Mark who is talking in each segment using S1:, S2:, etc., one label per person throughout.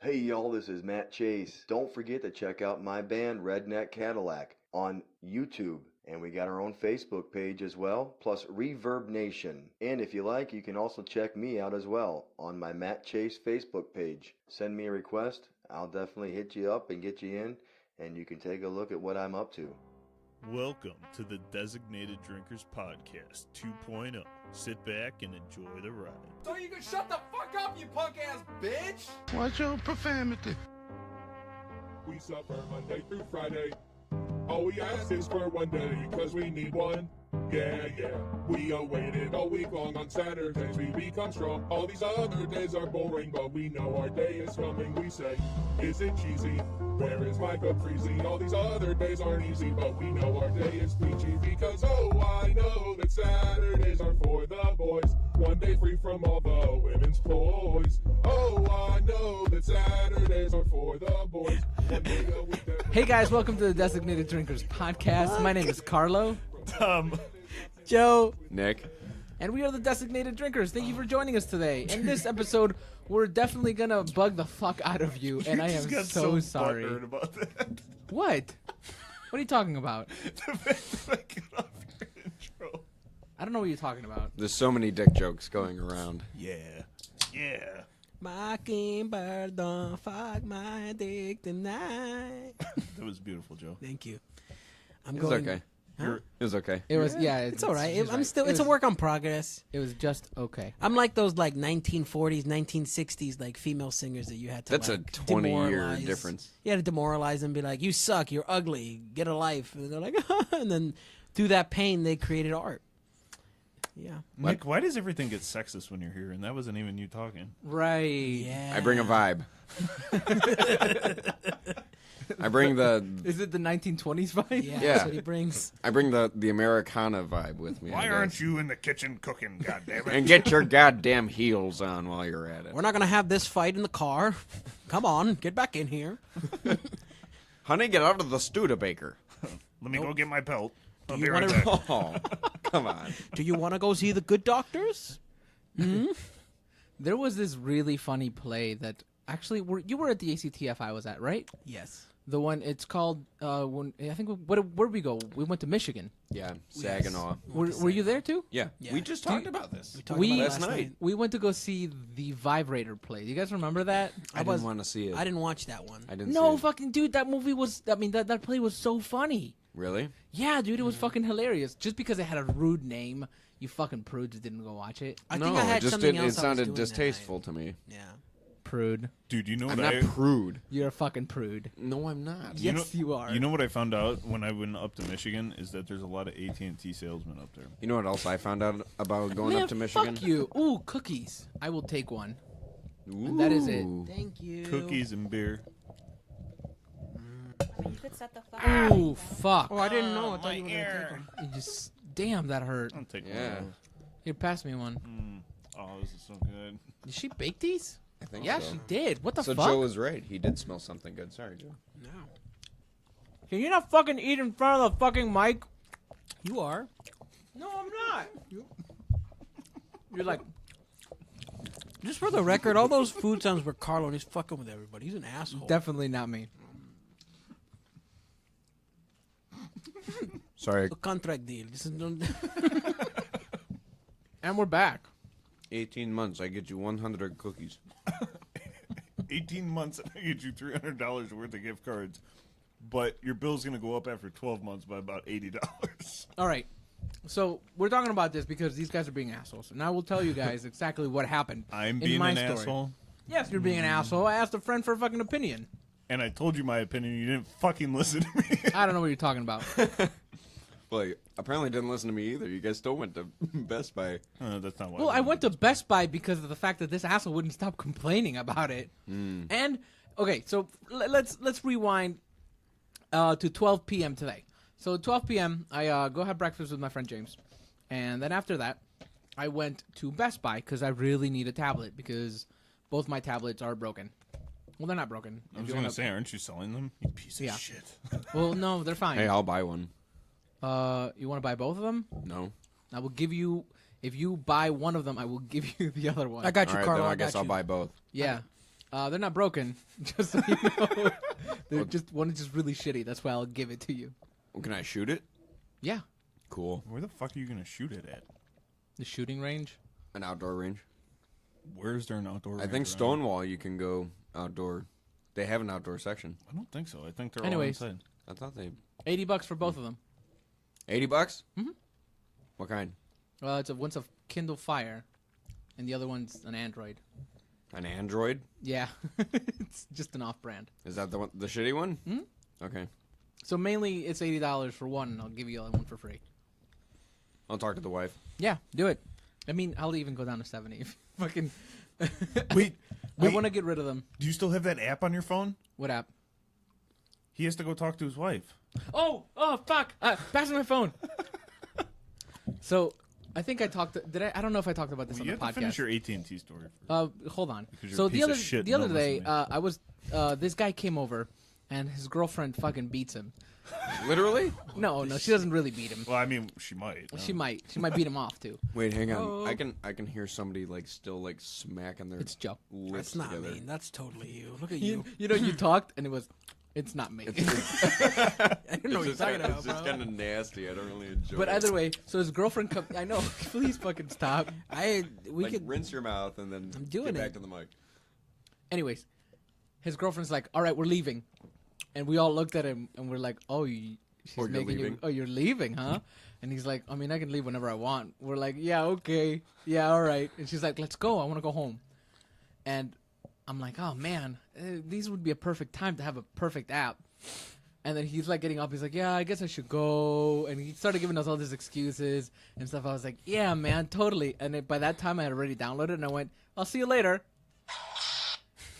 S1: Hey y'all, this is Matt Chase. Don't forget to check out my band Redneck Cadillac on YouTube. And we got our own Facebook page as well, plus Reverb Nation. And if you like, you can also check me out as well on my Matt Chase Facebook page. Send me a request. I'll definitely hit you up and get you in, and you can take a look at what I'm up to.
S2: Welcome to the Designated Drinkers Podcast 2.0. Sit back and enjoy the ride.
S3: So you can shut the fuck up, you punk ass bitch!
S4: Watch your profanity.
S5: We suffer Monday through Friday. All we ask is for one day, cause we need one. Yeah, yeah. We awaited all week long on Saturdays. We become strong. All these other days are boring, but we know our day is coming. We say, is it cheesy? Where is my cup freezing? All these other days aren't easy, but we know our day is peachy. Because, oh, I know that Saturdays are for the boys. One day free from all the women's toys. Oh, I know that Saturdays are for the boys. One day a week that
S6: Hey guys, welcome to the Designated Drinkers Podcast. My name is Carlo.
S7: Joe.
S8: Nick.
S6: And we are the Designated Drinkers. Thank you for joining us today. In this episode, we're definitely going to bug the fuck out of you, and I am so sorry.
S2: About that.
S6: What? What are you talking about?
S2: The fact that I got off your intro.
S6: I don't know what you're talking about.
S8: There's so many dick jokes going around.
S2: Yeah.
S7: Mockingbird, don't fuck my dick tonight.
S2: That was beautiful, Joe.
S7: Thank you.
S8: It was okay.
S7: Huh?
S8: It was okay.
S6: It was,
S7: It's all right.
S6: she's
S7: I'm still. It's a work in progress.
S6: It was just okay.
S7: I'm like those like 1940s, 1960s like female singers that you had to.
S8: That's
S7: like,
S8: a 20-year
S7: demoralize.
S8: difference.
S7: You had to demoralize them, be like, "You suck. You're ugly. Get a life." And they're like, and then through that pain, they created art. Yeah.
S2: Nick, why does everything get sexist when you're here? And that wasn't even you talking.
S6: Right.
S7: Yeah.
S8: I bring a vibe. I bring the
S6: Is it the 1920s vibe?
S7: Yeah.
S8: Yeah.
S7: That's what he brings.
S8: I bring the Americana vibe with me.
S2: Why
S8: I
S2: aren't
S8: guess.
S2: you in the kitchen cooking, goddammit?
S8: And get your goddamn heels on while you're at it.
S7: We're not gonna have this fight in the car. Come on, get back in here.
S8: Honey, get out of the Studebaker.
S2: Let me go get my pelt. I'll
S7: you
S2: be right
S7: wanna-
S2: back.
S8: Oh, come on.
S7: Do you want to go see the good doctors?
S6: There was this really funny play that actually you were at the ACTF I was at, right?
S7: Yes.
S6: The one, it's called, where did we go? We went to Michigan.
S8: Yeah, Saginaw.
S6: Were you there too?
S8: Yeah,
S7: Yeah.
S8: we just talked about this.
S7: talked
S6: We-
S7: about it
S8: last night.
S6: We went to go see the Vibrator play. Do you guys remember that?
S8: I didn't want to see it.
S7: I didn't watch that one.
S8: I didn't
S6: No,
S8: see it.
S6: fucking dude, that movie was, that play was so funny.
S8: Really?
S6: Yeah, dude, it was fucking hilarious. Just because it had a rude name, you fucking prudes didn't go watch it.
S7: I
S8: no,
S7: think I had
S8: it just
S7: something
S8: did,
S7: else
S8: it
S7: I was
S8: sounded
S7: doing that
S8: distasteful
S7: night.
S8: to me.
S7: Yeah.
S6: Prude.
S2: Dude, you know
S8: I'm
S2: what
S8: not prude.
S6: You're a fucking prude.
S8: No, I'm not.
S6: Yes, you are.
S2: You know what I found out when I went up to Michigan is that there's a lot of AT&T salesmen up there.
S8: You know what else I found out about going
S6: Man,
S8: up to Michigan?
S6: fuck you. Ooh, cookies. I will take one.
S8: Ooh.
S6: That is it.
S7: Thank you.
S2: Cookies and beer.
S9: You could set the fuck up.
S6: Ooh, fuck.
S7: Oh, I didn't know. I thought you were going to take one.
S6: You just, damn, that hurt.
S2: I'll take
S8: Yeah.
S2: one.
S6: Here, pass me one.
S2: Oh, this is so good.
S6: Did she bake these?
S8: I think
S6: Yeah,
S8: so.
S6: she did. What the
S8: So
S6: fuck?
S8: Joe was right. He did smell something good. Sorry, Joe.
S7: No.
S6: Can you not fucking eat in front of the fucking mic?
S7: You are.
S6: No, I'm not. You're like,
S7: Just for the record, all those food sounds were Carlo and he's fucking with everybody. He's an asshole.
S6: definitely not me.
S8: Sorry.
S7: A contract deal. This is no-
S6: And we're back.
S8: 18 months. I get you 100 cookies.
S2: 18 months, I get you $300 worth of gift cards. But your bill's going to go up after 12 months by about $80.
S6: All right. So we're talking about this because these guys are being assholes. And I will tell you guys exactly what happened.
S2: I'm
S6: in
S2: being
S6: my
S2: an
S6: story.
S2: asshole.
S6: Yes, you're being an asshole. I asked a friend for a fucking opinion.
S2: And I told you my opinion. You didn't fucking listen to me.
S6: I don't know what you're talking about.
S8: Well, you apparently didn't listen to me either. You guys still went to Best Buy.
S2: That's not why.
S6: Well, I went to Best Buy because of the fact that this asshole wouldn't stop complaining about it. And okay, so let's rewind to 12 p.m. today. So 12 p.m. I go have breakfast with my friend James, and then after that, I went to Best Buy because I really need a tablet because both my tablets are broken. Well, they're not broken.
S2: I was going to say, aren't you selling them? You piece of
S6: Yeah.
S2: shit.
S6: Well, no, they're fine.
S8: Hey, I'll buy one.
S6: You want to buy both of them?
S8: No.
S6: I will give you. If you buy one of them, I will give you the other one.
S7: I got
S8: All
S7: you,
S8: right,
S7: Carlo.
S8: then I
S7: I
S8: guess
S7: got
S8: I'll
S7: you.
S8: buy both.
S6: Yeah. They're not broken. Just so you know. They're just one is just really shitty. That's why I'll give it to you.
S8: Well, can I shoot it?
S6: Yeah.
S8: Cool.
S2: Where the fuck are you gonna shoot it at?
S6: The shooting range.
S8: An outdoor range.
S2: Where's there an outdoor?
S8: I
S2: range
S8: think
S2: around?
S8: Stonewall you can go outdoor. They have an outdoor section.
S2: I don't think so. I think they're
S6: Anyways.
S2: all inside.
S8: I thought they
S6: $80 for both of them.
S8: $80.
S6: Mhm.
S8: What kind?
S6: One's a Kindle Fire, and the other one's an Android.
S8: An Android?
S6: Yeah, it's just an off-brand.
S8: Is that the one, the shitty one?
S6: Mhm.
S8: Okay.
S6: So mainly it's $80 for one, and I'll give you the other one for free.
S8: I'll talk to the wife.
S6: Yeah, do it. I mean, I'll even go down to 70 if you fucking.
S2: Wait,
S6: I want to get rid of them.
S2: Do you still have that app on your phone?
S6: What app?
S2: He has to go talk to his wife.
S6: Oh, fuck! Pass me my phone. So, I think I talked. I don't know if I talked about this
S2: Well,
S6: on
S2: you
S6: the
S2: have to finish
S6: podcast.
S2: your AT&T story first.
S6: Hold on.
S2: Because you're
S6: So
S2: a piece
S6: the
S2: of shit
S6: the
S2: and
S6: other
S2: don't
S6: day,
S2: listen to me.
S6: I was this guy came over, and his girlfriend fucking beats him.
S8: Literally?
S6: No, she doesn't really beat him.
S2: Well, I mean, she might.
S6: She might beat him off too.
S8: Wait, hang on.
S6: Oh.
S8: I can hear somebody like still like smacking their
S6: It's Joe.
S8: lips
S7: That's not
S8: together.
S7: me. That's totally you. Look at you.
S6: You know, you talked, and it was. It's not me.
S7: I don't know what you're
S8: It's
S7: talking about,
S8: it's just
S7: bro.
S8: kind of nasty. I don't really enjoy
S6: But
S8: it.
S6: either way, so his girlfriend comes. I know. Please fucking stop.
S7: We
S8: like,
S7: could.
S8: rinse your mouth and then
S7: I'm doing
S8: get back
S7: it.
S8: to the mic.
S6: Anyways, his girlfriend's like, "All right, we're leaving," and we all looked at him and we're like, "Oh, she's
S8: Oh, you're
S6: making you.
S8: leaving?
S6: Oh, you're leaving, huh?" And he's like, "I mean, I can leave whenever I want." We're like, "Yeah, okay, yeah, all right." And she's like, "Let's go. I want to go home." And I'm like, "Oh man, these would be a perfect time to have a perfect app." And then he's like getting up. He's like, "Yeah, I guess I should go." And he started giving us all these excuses and stuff. I was like, "Yeah, man, totally." And by that time, I had already downloaded it, and I went, "I'll see you later."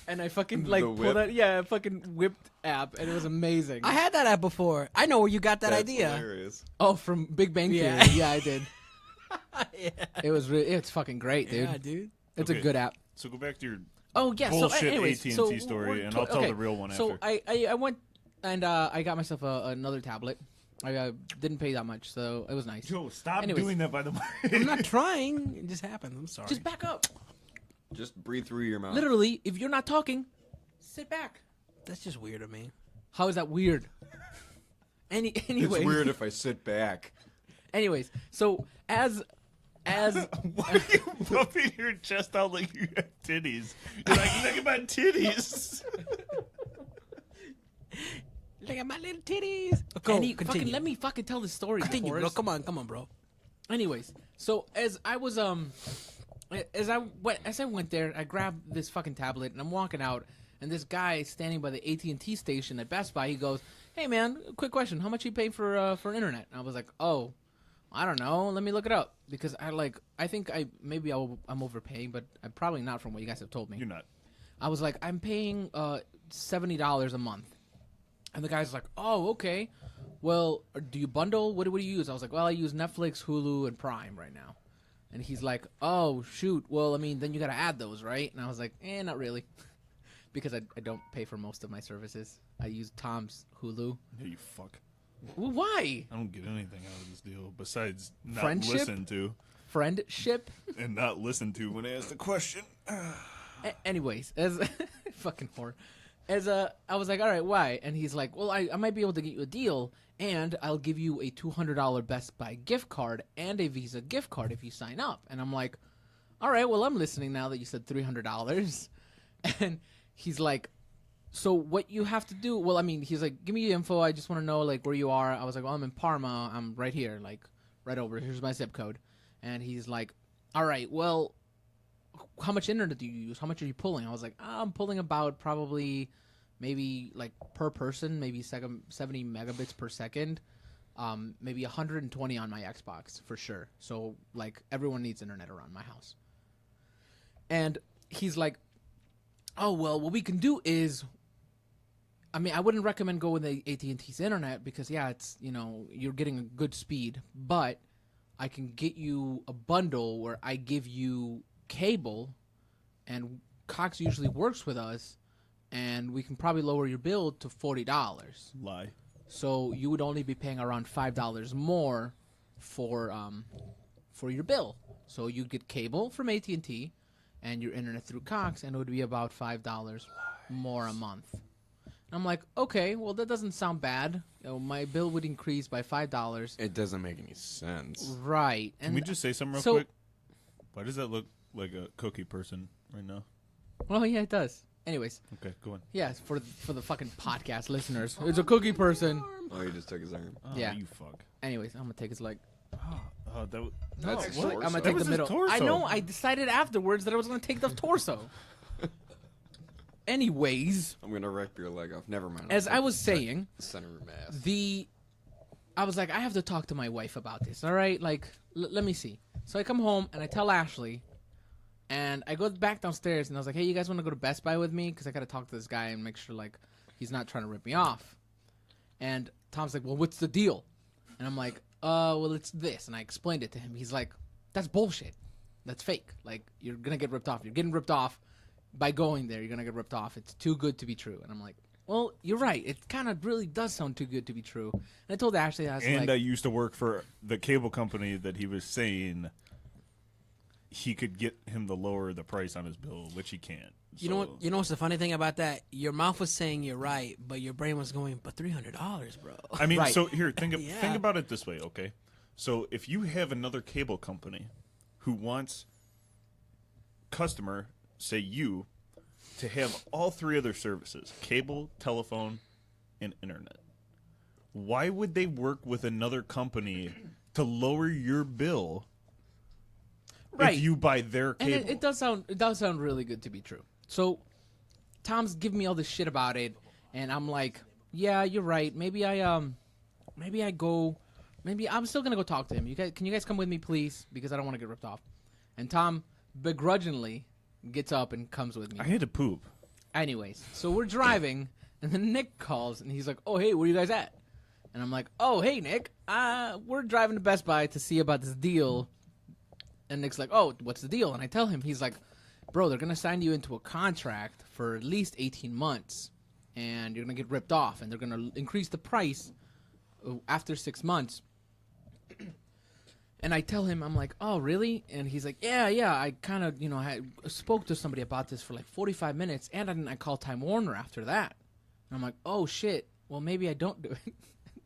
S6: And I fucking like
S8: The
S6: pulled
S8: whip.
S6: that, yeah, fucking whipped app, and it was amazing.
S7: I had that app before. I know where you got that
S8: That's
S7: idea.
S8: hilarious.
S6: Oh, from Big Bang Theory.
S7: Yeah.
S6: Yeah, I did.
S7: Yeah.
S6: It's fucking great, dude.
S7: Yeah, dude.
S6: It's
S2: Okay.
S6: a good app.
S2: So go back to your
S6: Oh yeah.
S2: bullshit
S6: so, anyways,
S2: AT&T
S6: so
S2: story,
S6: we're-
S2: and I'll tell
S6: okay,
S2: the real one
S6: so
S2: after.
S6: I went and I got myself another tablet. I didn't pay that much, so it was nice.
S2: Joe, stop
S6: Anyways.
S2: doing that by the way.
S7: I'm not trying. It just happened. I'm sorry.
S6: Just back up.
S8: Just breathe through your mouth.
S6: Literally, if you're not talking, sit back.
S7: That's just weird to me.
S6: How is that weird?
S8: It's
S6: Anyway,
S8: weird if I sit back.
S6: Anyways, so as
S2: Why are you puffing your chest out like you have titties? You're like, look at my titties.
S7: Look at my little titties. Go,
S6: fucking
S7: continue.
S6: let me fucking tell the story.
S7: Continue, bro.
S6: Forrest.
S7: Come on, bro.
S6: Anyways, so as I was as I went there, I grabbed this fucking tablet and I'm walking out, and this guy standing by the AT&T station at Best Buy, he goes, "Hey man, quick question, how much you pay for internet?" And I was like, "Oh, I don't know, let me look it up," because I think I'm overpaying, but I'm probably not from what you guys have told me.
S2: You're not.
S6: I was like, I'm paying $70 a month. And the guy's like, "Oh, okay. Well, do you bundle? What do you use?" I was like, "Well, I use Netflix, Hulu, and Prime right now." And he's like, "Oh, shoot. Well, I mean, then you got to add those, right?" And I was like, not really. Because I don't pay for most of my services. I use Tom's Hulu.
S2: Yeah, you fuck.
S6: Well, why?
S2: I don't get anything out of this deal besides not
S6: Friendship?
S2: listen to
S6: Friendship?
S2: and not listen to when I ask the question.
S6: Anyways, as fucking whore. As I was like, "All right, why?" And he's like, "Well, I might be able to get you a deal, and I'll give you a $200 Best Buy gift card and a Visa gift card if you sign up." And I'm like, "All right, well, I'm listening now that you said $300." And he's like, "So what you have to do?" Well, I mean, he's like, "Give me your info. I just want to know like where you are." I was like, "Well, I'm in Parma. I'm right here, like right over. Here's my zip code." And he's like, "All right, well, how much internet do you use? How much are you pulling?" I was like, "I'm pulling about probably maybe like per person, maybe 70 megabits per second, maybe 120 on my Xbox for sure. So like everyone needs internet around my house." And he's like, "Oh, well, what we can do is, I mean, I wouldn't recommend going with the AT&T's internet because, yeah, it's, you're getting a good speed, but I can get you a bundle where I give you cable, and Cox usually works with us, and we can probably lower your bill to $40.
S2: Lie.
S6: So you would only be paying around $5 more for your bill. So you get cable from AT&T, and your internet through Cox, and it would be about $5 more a month. I'm like, okay, well, that doesn't sound bad. My bill would increase by $5.
S8: It doesn't make any sense.
S6: Right.
S2: Can we just say something real quick? Why does that look like a cookie person right now?
S6: Well, yeah, it does. Anyways.
S2: Okay, go on.
S6: Yeah, for the fucking podcast listeners. It's a cookie person.
S8: Oh, he just took his arm.
S2: Oh,
S6: Yeah.
S2: you fuck.
S6: Anyways, I'm going to take his leg.
S2: Oh, that was...
S8: That's his
S6: What?
S8: torso.
S6: I'm going to
S2: That
S6: take
S2: was
S6: the
S2: his
S6: middle.
S2: torso.
S6: I know. I decided afterwards that I was going to take the torso. Anyways,
S8: I'm gonna rip your leg off. Never mind.
S6: as I was saying,
S8: center mass.
S6: I was like, I have to talk to my wife about this. All right, like, let me see. So I come home and I tell Ashley, and I go back downstairs and I was like, hey, you guys want to go to Best Buy with me? Because I got to talk to this guy and make sure like he's not trying to rip me off. And Tom's like, well, what's the deal? And I'm like, well, it's this. And I explained it to him. He's like, that's bullshit. That's fake. Like, you're gonna get ripped off. You're getting ripped off. By going there, you're going to get ripped off. It's too good to be true. And I'm like, well, you're right. It kind of really does sound too good to be true. And I told Ashley, I was
S2: And
S6: like...
S2: I used to work for the cable company that he was saying he could get him to lower the price on his bill, which he can't.
S7: You know what? You know what's the funny thing about that? Your mouth was saying you're right, but your brain was going, but $300, bro.
S2: I mean,
S6: Right.
S2: so here, think
S7: Yeah.
S2: about it this way, okay? So if you have another cable company who wants customer, say you, to have all three of their services, cable, telephone, and internet, why would they work with another company to lower your bill
S6: Right.
S2: if you buy their
S6: And
S2: cable?
S6: it does sound really good to be true. So Tom's giving me all this shit about it, and I'm like, yeah, you're right. Maybe I'm still gonna go talk to him. Can you guys come with me, please? Because I don't want to get ripped off. And Tom begrudgingly gets up and comes with me.
S2: I had to poop.
S6: Anyways, so we're driving, and then Nick calls, and he's like, oh, hey, where you guys at? And I'm like, oh, hey, Nick, we're driving to Best Buy to see about this deal. And Nick's like, oh, what's the deal? And I tell him, he's like, bro, they're going to sign you into a contract for at least 18 months, and you're going to get ripped off, and they're going to increase the price after 6 months. And I tell him, I'm like, oh, really? And he's like, yeah, I kind of, I spoke to somebody about this for like 45 minutes, and then I called Time Warner after that. And I'm like, oh, shit, well, maybe I don't do it.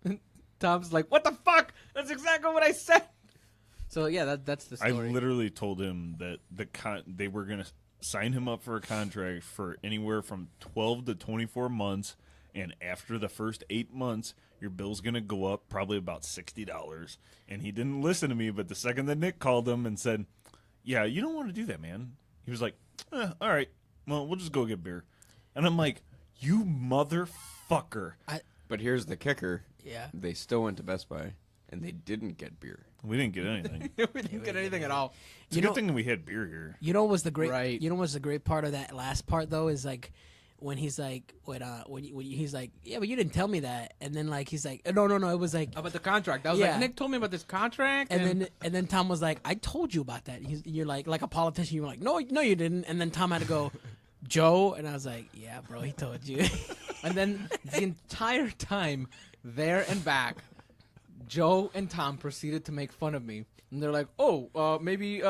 S6: And Tom's like, what the fuck? That's exactly what I said. So, yeah, that's the
S2: I
S6: story.
S2: literally told him that they were going to sign him up for a contract for anywhere from 12 to 24 months, and after the first 8 months, your bill's going to go up probably about $60. And he didn't listen to me, but the second that Nick called him and said, yeah, you don't want to do that, man. He was like, all right, well, we'll just go get beer. And I'm like, you motherfucker.
S8: But here's the kicker.
S7: Yeah.
S8: They still went to Best Buy, and they didn't get beer.
S2: We didn't get anything.
S6: We didn't get anything at all.
S2: It's a good thing we had beer here.
S7: You know what was the great?
S6: Right.
S7: You know what's the great part of that last part though is like when he's like when he's like, yeah, but you didn't tell me that, and then like he's like, no, it was like,
S6: About the contract. I was
S7: Yeah.
S6: like, Nick told me about this contract.
S7: and then Tom was like, I told you about that. You're like a politician. You were like, no, you didn't. And then Tom had to go, Joe, and I was like, yeah, bro, he told you.
S6: And then the entire time, there and back, Joe and Tom proceeded to make fun of me. And they're like, oh, maybe,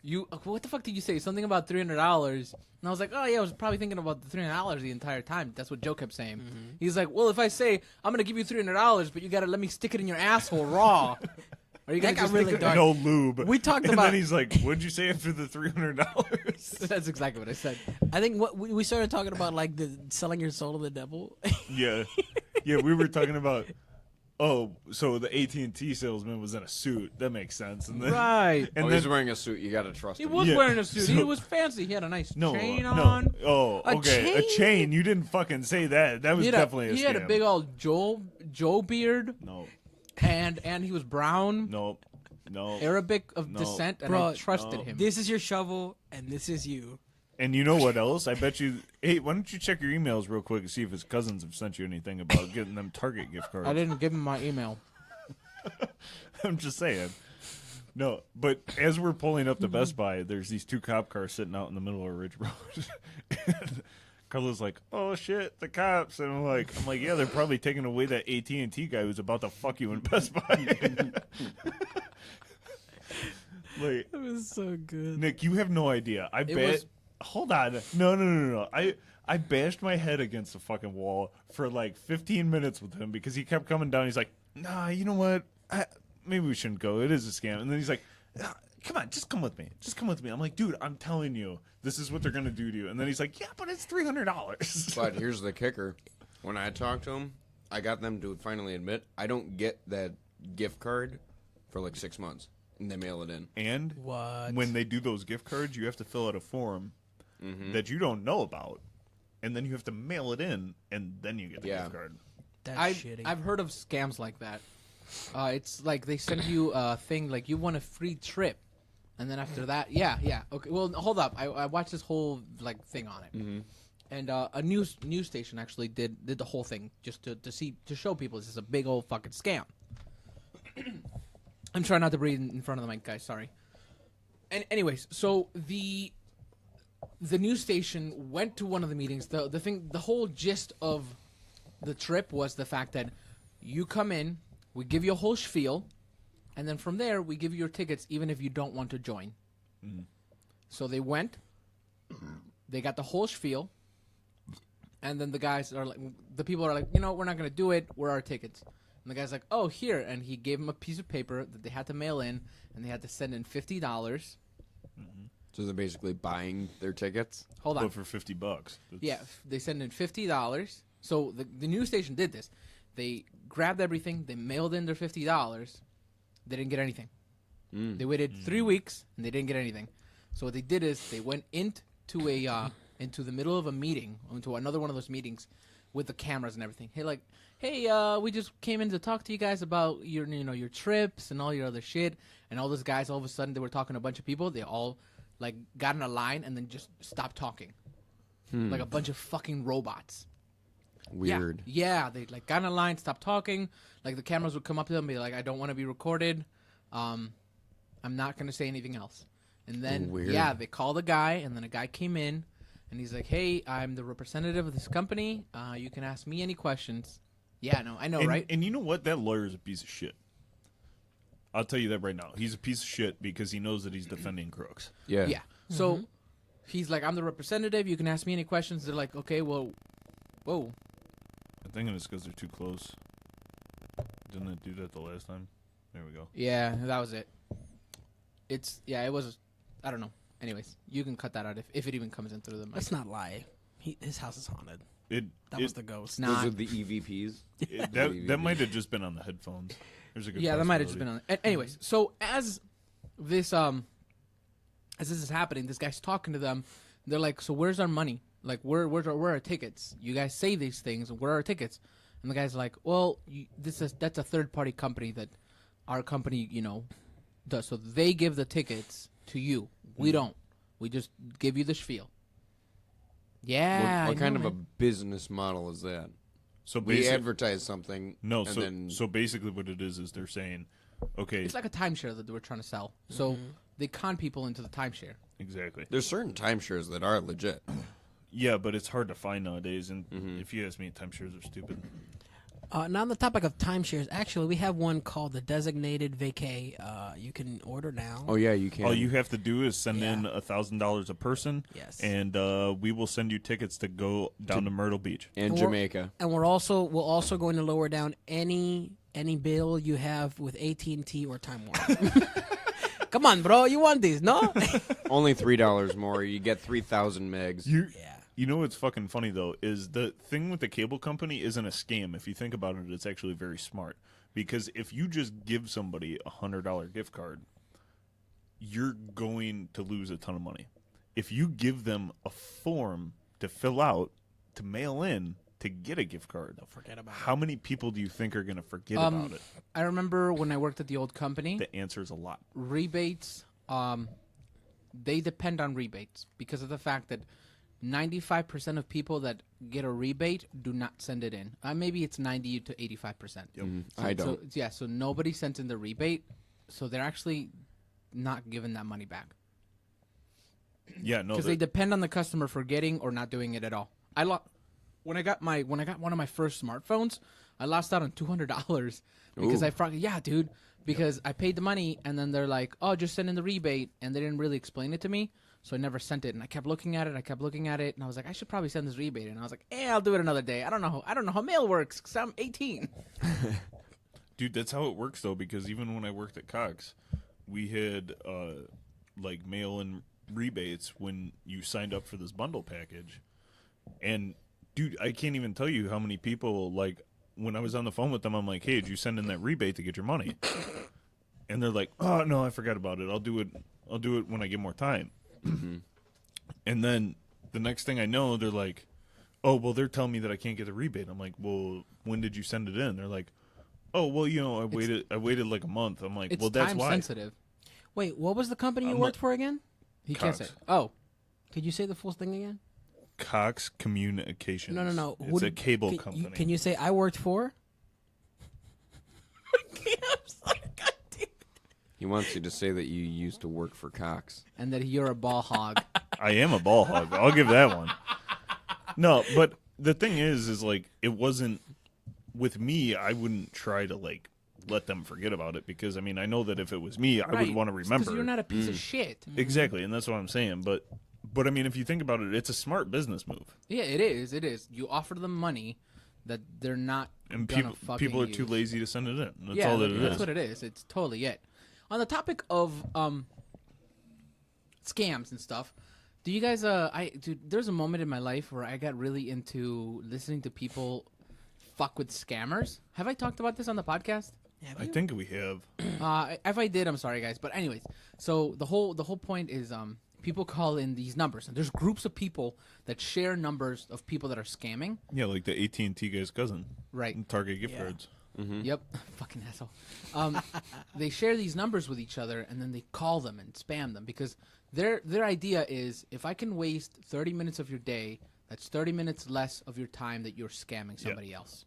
S6: you, what the fuck did you say? Something about $300. And I was like, oh, yeah, I was probably thinking about the $300 the entire time. That's what Joe kept saying.
S7: Mm-hmm.
S6: He's like, well, if I say, I'm going to give you $300, but you got to let me stick it in your asshole raw. Are you
S7: That
S6: going to
S7: got
S6: just
S7: really
S6: think
S7: dark.
S2: No lube.
S7: We talked
S2: and
S7: about-
S2: then he's like, what'd you say after the $300?
S6: That's exactly what I said.
S7: I think what we started talking about like the selling your soul to the devil.
S2: Yeah. Yeah, we were talking about, so the AT&T salesman was in a suit. That makes sense. And then,
S6: Right.
S2: And
S8: He's
S2: then,
S8: wearing a suit. You got to trust
S6: He
S8: him.
S6: was
S2: Yeah,
S6: wearing a suit. He
S2: so-
S6: was fancy. He had a nice chain
S2: no.
S6: on.
S2: Oh,
S7: A
S2: okay. A
S7: chain?
S2: chain. You didn't fucking say that. That was
S6: He
S2: definitely a scam.
S6: he had a big old Joe beard,
S2: No.
S6: and he was brown,
S2: No.
S6: Arabic of
S2: No.
S6: descent, and
S7: Bro,
S6: I trusted him.
S7: This is your shovel, and this is you.
S2: And you know what else? I bet you. Hey, why don't you check your emails real quick and see if his cousins have sent you anything about getting them Target gift cards?
S6: I didn't give him my email.
S2: I'm just saying. No, but as we're pulling up to Best Buy, there's these two cop cars sitting out in the middle of Ridge Road. And Carla's like, "Oh shit, the cops!" And I'm like, "Yeah, they're probably taking away that AT&T guy who's about to fuck you in Best Buy." Like,
S7: That was so good.
S2: Nick, you have no idea.
S6: was-
S2: Hold on. No. I bashed my head against the fucking wall for like 15 minutes with him because he kept coming down. He's like, nah, you know what? Maybe we shouldn't go. It is a scam. And then he's like, come on, just come with me. Just come with me. I'm like, dude, I'm telling you, this is what they're going to do to you. And then he's like, yeah, but it's $300.
S8: But here's the kicker. When I talked to them, I got them to finally admit I don't get that gift card for like 6 months. And they mail it in.
S2: And
S7: What?
S2: when they do those gift cards, you have to fill out a form that you don't know about. And then you have to mail it in, and then you get the gift card.
S7: That's shitty.
S6: I've heard of scams like that. It's like they send you a thing like you want a free trip, and then after that, yeah. Okay, well, hold up. I watched this whole like thing on it, and a news station actually did the whole thing just to show people this is a big old fucking scam. I'm trying not to breathe in front of the mic, guys. Sorry. And anyways, so the news station went to one of the meetings. The whole gist of the trip was the fact that you come in, we give you a whole spiel, and then from there we give you your tickets even if you don't want to join. So they went, they got the whole spiel, and then the people are like, you know, we're not going to do it. Where are our tickets? And the guy's like, oh, here. And he gave him a piece of paper that they had to mail in, and they had to send in $50.
S8: So they're basically buying their tickets?
S6: Hold on.
S2: But for $50.
S6: Yeah, they sent in $50. So the news station did this. They grabbed everything. They mailed in their $50. They didn't get anything. They waited 3 weeks, and they didn't get anything. So what they did is they went into the middle of a meeting, into another one of those meetings, with the cameras and everything. Hey, we just came in to talk to you guys about your trips and all your other shit. And all those guys, all of a sudden, they were talking to a bunch of people. They all like got in a line and then just stopped talking, like a bunch of fucking robots.
S8: Weird.
S6: Yeah, they like got in a line, stopped talking. Like the cameras would come up to them and be like, "I don't want to be recorded. I'm not gonna say anything else." And then
S8: Weird.
S6: they called a guy, and then a guy came in, and he's like, "Hey, I'm the representative of this company. You can ask me any questions." Yeah, no, I know, right?
S2: And you know what? That lawyer is a piece of shit. I'll tell you that right now. He's a piece of shit because he knows that he's defending crooks.
S8: Yeah.
S6: Yeah. So he's like, "I'm the representative. You can ask me any questions." They're like, "Okay, well, whoa."
S2: I'm thinking it's because they're too close. Didn't it do that the last time? There we go.
S6: Yeah, that was it. It was. I don't know. Anyways, you can cut that out if it even comes in through the mic.
S7: Let's not lie. His house is haunted. That was the ghost.
S6: Nah.
S8: Those are the EVPs.
S2: That might have just been on the headphones. There's a good
S6: Yeah, that might have just
S2: possibility.
S6: been on. Anyways, so as this is happening, this guy's talking to them. They're like, "So where's our money? Like, where are our tickets? You guys say these things. Where are our tickets?" And the guy's like, "Well, that's a third party company that our company, does. So they give the tickets to you. We don't. We just give you the spiel." Yeah.
S8: What kind of a business model is that?
S2: So
S8: We
S2: basic-
S8: advertise something.
S2: No,
S8: and
S2: so basically what it is they're saying, okay,
S6: It's like a timeshare that they were trying to sell. So they con people into the timeshare.
S2: exactly.
S8: there's certain timeshares that are legit.
S2: Yeah, but it's hard to find nowadays, and if you ask me, timeshares are stupid.
S7: Now on the topic of timeshares, actually, we have one called the Designated Vacay. You can order now.
S8: Oh, yeah, you can.
S2: All you have to do is send in
S7: Yeah.
S2: $1,000 a person,
S7: Yes.
S2: and we will send you tickets to go down to Myrtle Beach.
S8: and
S7: Or-
S8: Jamaica.
S7: And we're also going to lower down any bill you have with AT&T or Time Warner. Come on, bro, you want these, no?
S8: Only $3 more. You get 3,000 megs.
S7: Yeah.
S2: You know what's fucking funny, though, is the thing with the cable company isn't a scam. If you think about it, it's actually very smart. Because if you just give somebody a $100 gift card, you're going to lose a ton of money. If you give them a form to fill out, to mail in, to get a gift card,
S7: Don't forget about
S2: how many people do you think are going to forget about it?
S6: I remember when I worked at the old company,
S2: The answer is a lot.
S6: rebates, they depend on rebates because of the fact that 95% of people that get a rebate do not send it in. Maybe it's 90 to 85%.
S8: I don't.
S6: So nobody sends in the rebate, so they're actually not given that money back
S2: Yeah, no.
S6: because they depend on the customer for getting or not doing it at all. When I got one of my first smartphones, I lost out on $200 because I forgot. Yeah, dude, because I paid the money, and then they're like, "Oh, just send in the rebate," and they didn't really explain it to me, so I never sent it. And I kept looking at it, and I was like, I should probably send this rebate. And I was like, I'll do it another day. I don't know how mail works, 'cause I'm 18.
S2: Dude, that's how it works though. Because even when I worked at Cox, we had like mail-in rebates when you signed up for this bundle package. And dude, I can't even tell you how many people, like, when I was on the phone with them, I'm like, hey, did you send in that rebate to get your money? And they're like, oh no, I forgot about it. I'll do it when I get more time. And then the next thing I know, they're like, oh, well, they're telling me that I can't get a rebate. I'm like, well, when did you send it in? They're like, oh, well, I waited like a month. I'm like,
S6: It's
S2: well, that's
S6: time
S2: why.
S6: sensitive.
S7: Wait, what was the company you
S2: I'm
S7: worked
S2: not-
S7: for again?
S6: He can't
S2: Cox.
S6: say. Oh,
S7: Could you say the full thing again?
S2: Cox Communications.
S7: No.
S2: It's a cable company.
S7: Can you say I worked for?
S8: He wants you to say that you used to work for Cox.
S6: and that you're a ball hog.
S2: I am a ball hog. I'll give that one. No, but the thing is like, it wasn't with me. I wouldn't try to like let them forget about it, because I mean, I know that if it was me, I would want to remember.
S6: Because you're not a piece of shit.
S2: Exactly, and that's what I'm saying. But I mean, if you think about it, it's a smart business move.
S6: Yeah, it is. It is. You offer them money that they're not
S2: And
S6: gonna fucking
S2: people are too
S6: use.
S2: lazy to send it in. That's
S6: Yeah,
S2: all that it
S6: that's
S2: is.
S6: what it is. It's totally it. On the topic of scams and stuff, do you guys? Dude, there's a moment in my life where I got really into listening to people fuck with scammers. Have I talked about this on the podcast?
S2: I think we have.
S6: If I did, I'm sorry, guys. But anyways, so the whole point is people call in these numbers, and there's groups of people that share numbers of people that are scamming.
S2: Yeah, like the AT&T guy's cousin.
S6: Right.
S2: And Target gift cards.
S6: Yep. Fucking asshole. They share these numbers with each other, and then they call them and spam them, because their idea is, if I can waste 30 minutes of your day, that's 30 minutes less of your time that you're scamming somebody else.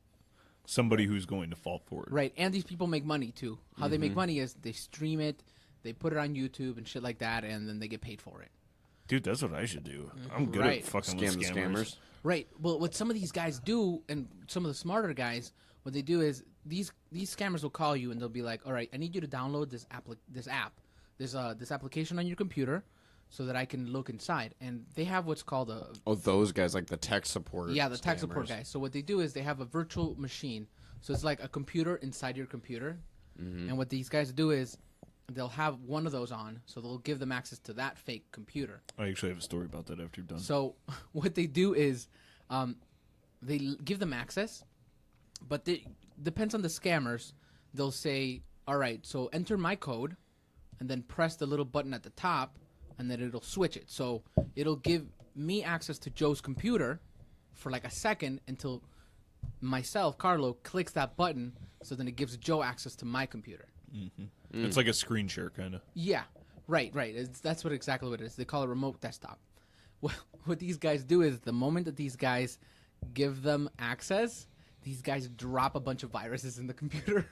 S2: Somebody who's going to fall for it.
S6: Right. And these people make money too. How they make money is they stream it, they put it on YouTube and shit like that, and then they get paid for it.
S2: Dude, that's what I should do. I'm good
S6: Right.
S2: at fucking
S8: Scam
S2: with
S8: the scammers.
S6: Right. Well, what some of these guys do, and some of the smarter guys, what they do is these scammers will call you and they'll be like, "All right, I need you to download this app, this application on your computer, so that I can look inside." And they have what's called a
S8: Oh, those guys, like the tech support.
S6: the tech support
S8: scammers.
S6: guys. So what they do is they have a virtual machine. So it's like a computer inside your computer. And what these guys do is they'll have one of those on, so they'll give them access to that fake computer.
S2: I actually have a story about that after you're done.
S6: So what they do is give them access, but depends on the scammers. They'll say, all right, so enter my code, and then press the little button at the top, and then it'll switch it. So it'll give me access to Joe's computer for like a second until myself, Carlo, clicks that button, so then it gives Joe access to my computer.
S2: It's like a screen share, kind of.
S6: Yeah, right. That's exactly what it is. They call it remote desktop. What these guys do is the moment that these guys give them access, these guys drop a bunch of viruses in the computer,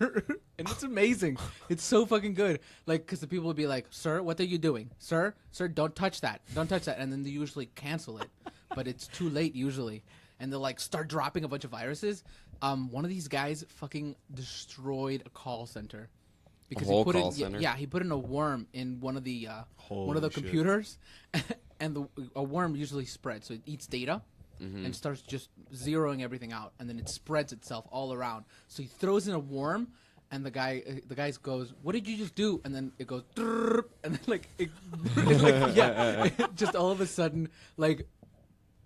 S6: and it's amazing. It's so fucking good. Like, because the people would be like, "Sir, what are you doing? Sir, don't touch that. Don't touch that." And then they usually cancel it, but it's too late usually. And they'll like start dropping a bunch of viruses. One of these guys fucking destroyed a call center. Because
S8: whole
S6: he put
S8: call
S6: in,
S8: center?
S6: Yeah, he put in a worm in one of the
S2: Holy shit.
S6: computers, and a worm usually spreads, so it eats data and starts just zeroing everything out, and then it spreads itself all around. So he throws in a worm, and the guy goes, "What did you just do?" And then it goes, "Drrrr," and then like, just all of a sudden like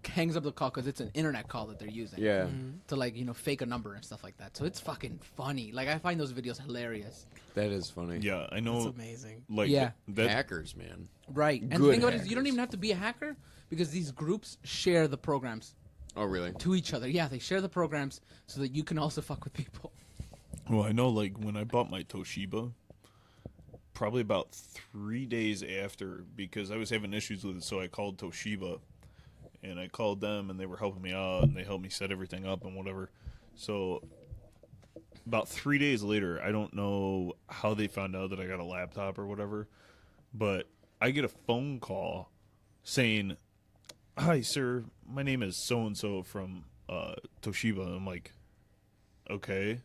S6: hangs up the call because it's an internet call that they're using.
S8: Yeah.
S6: To like fake a number and stuff like that. So it's fucking funny. Like I find those videos hilarious.
S8: That is funny.
S2: Yeah, I know.
S7: It's amazing.
S2: Like,
S6: Yeah.
S2: that,
S8: Hackers, man.
S6: Right. And the
S8: Good
S6: thing about it is you don't
S8: hackers.
S6: even have to be a hacker because these groups share the programs
S8: Oh, really?
S6: to each other. Yeah, they share the programs so that you can also fuck with people.
S2: well, I know, like, when I bought my Toshiba, probably about 3 days after, because I was having issues with it, so I called Toshiba, and I called them, and they were helping me out, and they helped me set everything up and whatever. So about 3 days later, I don't know how they found out that I got a laptop or whatever, but I get a phone call saying, "Hi, sir, my name is so-and-so from Toshiba." I'm like, okay.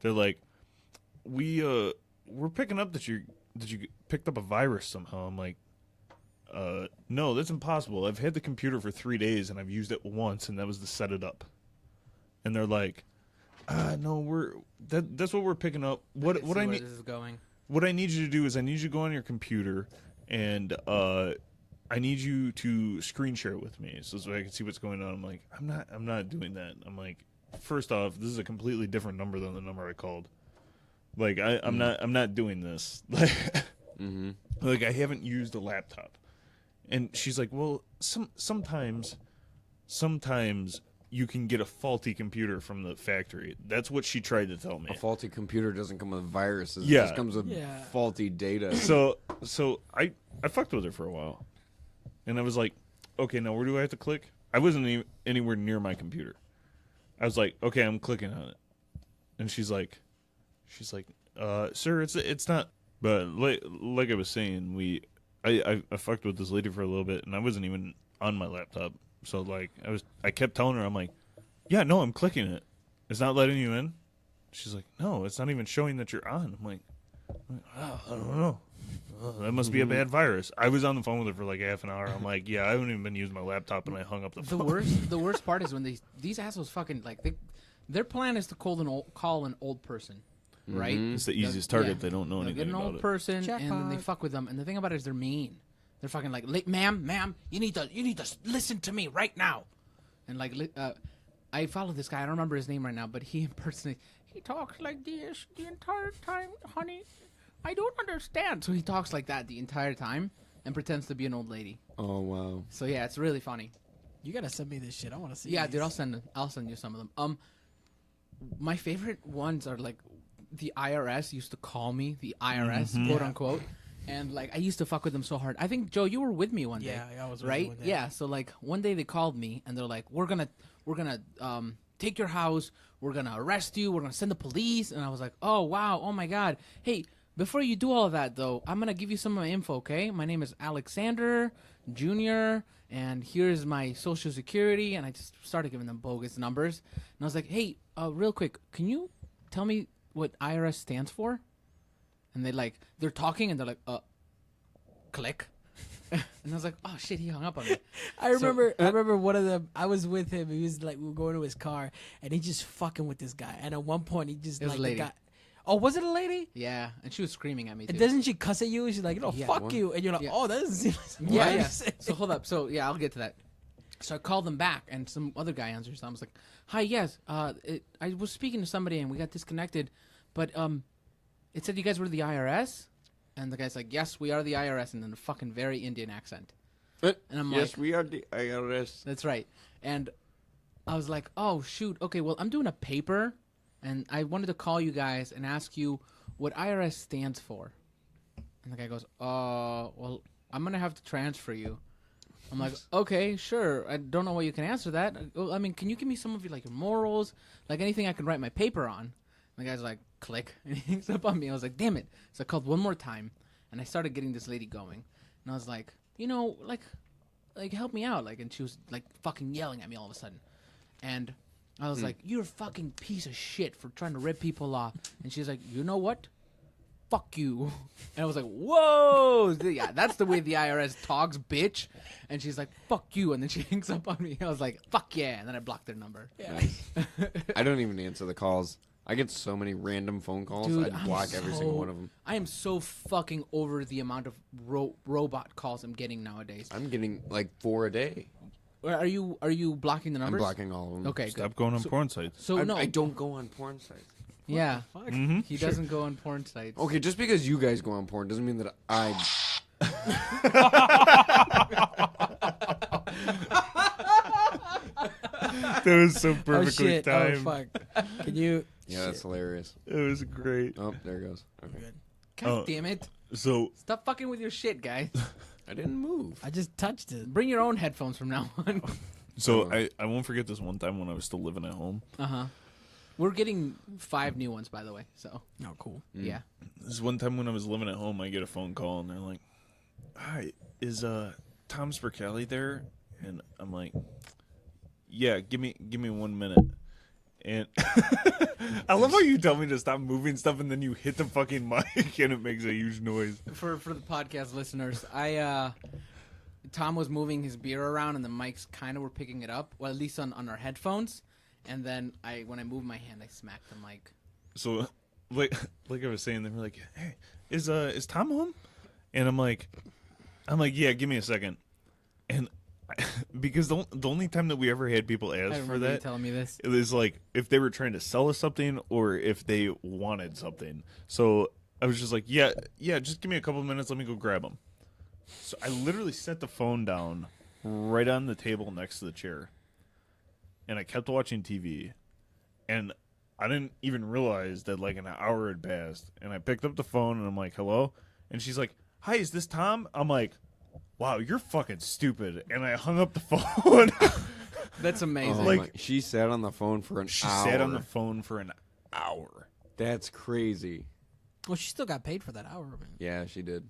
S2: They're like, we we're picking up that you picked up a virus somehow. I'm like, no, that's impossible. I've had the computer for 3 days and I've used it once, and that was to set it up. And they're like, no, that's what we're picking up. What I need
S6: this is going.
S2: What I need you to do is I need you to go on your computer and I need you to screen share it with me so I can see what's going on. I'm like, I'm not doing that. I'm like, first off, this is a completely different number than the number I called. Like I'm not doing this. Like I haven't used a laptop. And she's like, well, sometimes you can get a faulty computer from the factory. That's what she tried to tell me.
S8: A faulty computer doesn't come with viruses.
S2: Yeah.
S8: It just comes with faulty data.
S2: So I fucked with her for a while. And I was like, okay, now where do I have to click? I wasn't even anywhere near my computer. I was like, okay, I'm clicking on it. And she's like, sir, it's not. But like I was saying, I fucked with this lady for a little bit, and I wasn't even on my laptop. So like I kept telling her, I'm like, yeah, no, I'm clicking it. It's not letting you in. She's like, no, it's not even showing that you're on. I'm like, oh, I don't know. Oh, that must be a bad virus. I was on the phone with her for like half an hour. I'm like, yeah, I haven't even been using my laptop, and I hung up the phone.
S6: The worst part is when these assholes fucking like their plan is to call an old person, right?
S2: It's the easiest target. They don't know anything
S6: get an
S2: about
S6: old
S2: it.
S6: person, and then they fuck with them. And the thing about it is they're mean. They're fucking like, ma'am, you need to listen to me right now. And like, I follow this guy. I don't remember his name right now, but he talks like this the entire time, honey. I don't understand. So he talks like that the entire time and pretends to be an old lady.
S8: Oh wow.
S6: So yeah, it's really funny.
S7: You gotta send me this shit. I want to see.
S6: Yeah,
S7: these.
S6: dude, I'll send you some of them. My favorite ones are like the IRS used to call me the IRS, quote unquote. And like I used to fuck with them so hard. I think Joe, you were with me one day.
S7: Yeah, I was with
S6: right.
S7: you one day.
S6: Yeah, so like one day they called me and they're like, "We're gonna take your house. We're gonna arrest you. We're gonna send the police." And I was like, "Oh wow, oh my god. Hey, before you do all of that though, I'm gonna give you some of my info. Okay, my name is Alexander Jr. and here's my social security." And I just started giving them bogus numbers. And I was like, "Hey, real quick, can you tell me what IRS stands for?" And they're talking and they're like, click. And I was like, oh shit, he hung up on me.
S7: I remember one of them. I was with him. He was like, we were going to his car, and he just fucking with this guy. And at one point, he just
S6: It was
S7: like
S6: a lady.
S7: the guy. Oh, was it a lady?
S6: Yeah, and she was screaming at me too.
S7: And doesn't she cuss at you? She's like, no,
S6: Yeah.
S7: fuck you. And you're like,
S6: Yeah.
S7: oh, that doesn't seem like
S6: Yeah. So hold up. So yeah, I'll get to that. So I called them back, and some other guy answers. I was like, "Hi, yes. I was speaking to somebody, and we got disconnected, but it said you guys were the IRS." And the guy's like, "Yes, we are the IRS," and then a fucking very Indian accent. And I'm
S8: yes,
S6: like,
S8: we are the IRS.
S6: "That's right." And I was like, "Oh shoot, okay. Well, I'm doing a paper, and I wanted to call you guys and ask you what IRS stands for." And the guy goes, well, I'm gonna have to transfer you." I'm like, okay, sure. I don't know why you can answer that. I mean, can you give me some of your your morals, like anything I can write my paper on? And the guy's like, click, and he hangs up on me. I was like, damn it. So I called one more time, and I started getting this lady going, and I was like, like help me out, and she was like fucking yelling at me all of a sudden, and I was like, you're a fucking piece of shit for trying to rip people off, and she's like, you know what? Fuck you. And I was like, whoa, yeah, that's the way the IRS talks, bitch. And she's like, fuck you. And then she hangs up on me. I was like, fuck yeah. And then I blocked their number.
S7: Yeah.
S8: I don't even answer the calls. I get so many random phone calls.
S6: Dude,
S8: I block every single one of them.
S6: I am so fucking over the amount of robot calls I'm getting nowadays.
S8: I'm getting like 4 a day.
S6: Are you blocking the numbers?
S8: I'm blocking all of them.
S6: Okay,
S2: Stop
S6: good.
S2: going on porn sites.
S6: So no,
S8: I don't go on porn sites.
S6: yeah, he doesn't go on porn sites.
S8: Okay, just because you guys go on porn doesn't mean that I.
S2: That was so
S7: Oh
S2: perfectly
S7: shit!
S2: timed.
S7: Oh fuck! Can you?
S8: Yeah, that's hilarious.
S2: It was great.
S8: Oh, there it goes. Okay.
S6: God damn it!
S2: So
S6: Stop fucking with your shit, guys.
S8: I didn't move.
S7: I just touched it.
S6: Bring your own headphones from now on.
S2: I won't forget this one time when I was still living at home.
S6: We're getting 5 new ones, by the way. So
S7: Oh, cool.
S6: yeah.
S2: This one time when I was living at home, I get a phone call and they're like, "Hi, is Tom Sperkelli there?" And I'm like, "Yeah, give me 1 minute." And I love how you tell me to stop moving stuff and then you hit the fucking mic and it makes a huge noise.
S6: For the podcast listeners, Tom was moving his beer around and the mics kind of were picking it up, well, at least on our headphones. And then when I moved my hand, I smacked the mic.
S2: So, like I was saying, they were like, "Hey, is Tom home?" And I'm like, "Yeah, give me a second." And because the only time that we ever had people ask for that,
S6: telling me this,
S2: it was like if they were trying to sell us something or if they wanted something. So I was just like, "Yeah, just give me a couple of minutes. Let me go grab them." So I literally set the phone down right on the table next to the chair, and I kept watching TV, and I didn't even realize that like an hour had passed. And I picked up the phone and I'm like, "Hello?" And she's like, "Hi, is this Tom?" I'm like, "Wow, you're fucking stupid." And I hung up the phone.
S6: That's amazing.
S2: Like,
S8: she sat on the phone for an hour.
S2: She sat on the phone for an hour.
S8: That's crazy.
S7: Well, she still got paid for that hour, man.
S8: Yeah, she did.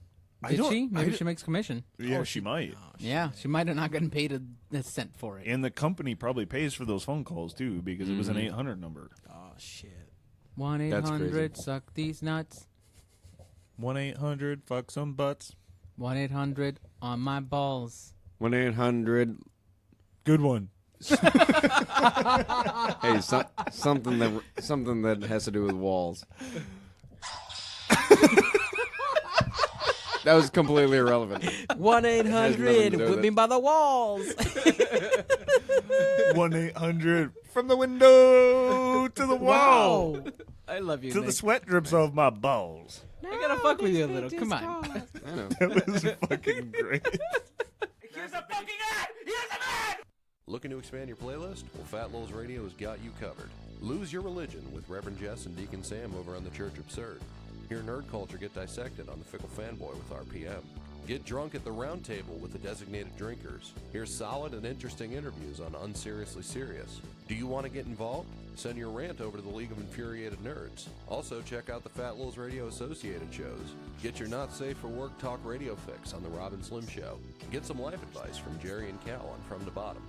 S6: Did she? Maybe she makes commission.
S2: Yeah, she might.
S6: Yeah, she might have not gotten paid a cent for it.
S2: And the company probably pays for those phone calls too because it was an 800 number.
S7: Oh shit.
S6: 1-800 suck these nuts.
S2: 1-800 fuck some butts.
S6: 1-800 on my balls.
S8: 1-800.
S2: Good one.
S8: Hey, something that has to do with walls. That was completely irrelevant.
S7: 1-800 whip me by the walls.
S2: 1-800 from the window to the wall.
S6: Wow. I love you,
S2: To
S6: Nick.
S2: the sweat drips off my balls.
S6: I gotta fuck with you a little. Come on.
S8: I know.
S2: That was fucking great.
S3: Here's a fucking ad! Here's an ad!
S9: Looking to expand your playlist? Well, Fat Lowell's Radio has got you covered. Lose your religion with Reverend Jess and Deacon Sam over on the Church Absurd. Hear nerd culture get dissected on the Fickle Fanboy with RPM. Get drunk at the round table with the designated drinkers. Hear solid and interesting interviews on Unseriously Serious. Do you want to get involved? Send your rant over to the League of Infuriated Nerds. Also, check out the Fat Lowell's Radio Associated shows. Get your not safe for work talk radio fix on the Rob and Slim Show. Get some life advice from Jerry and Cal on From the Bottom.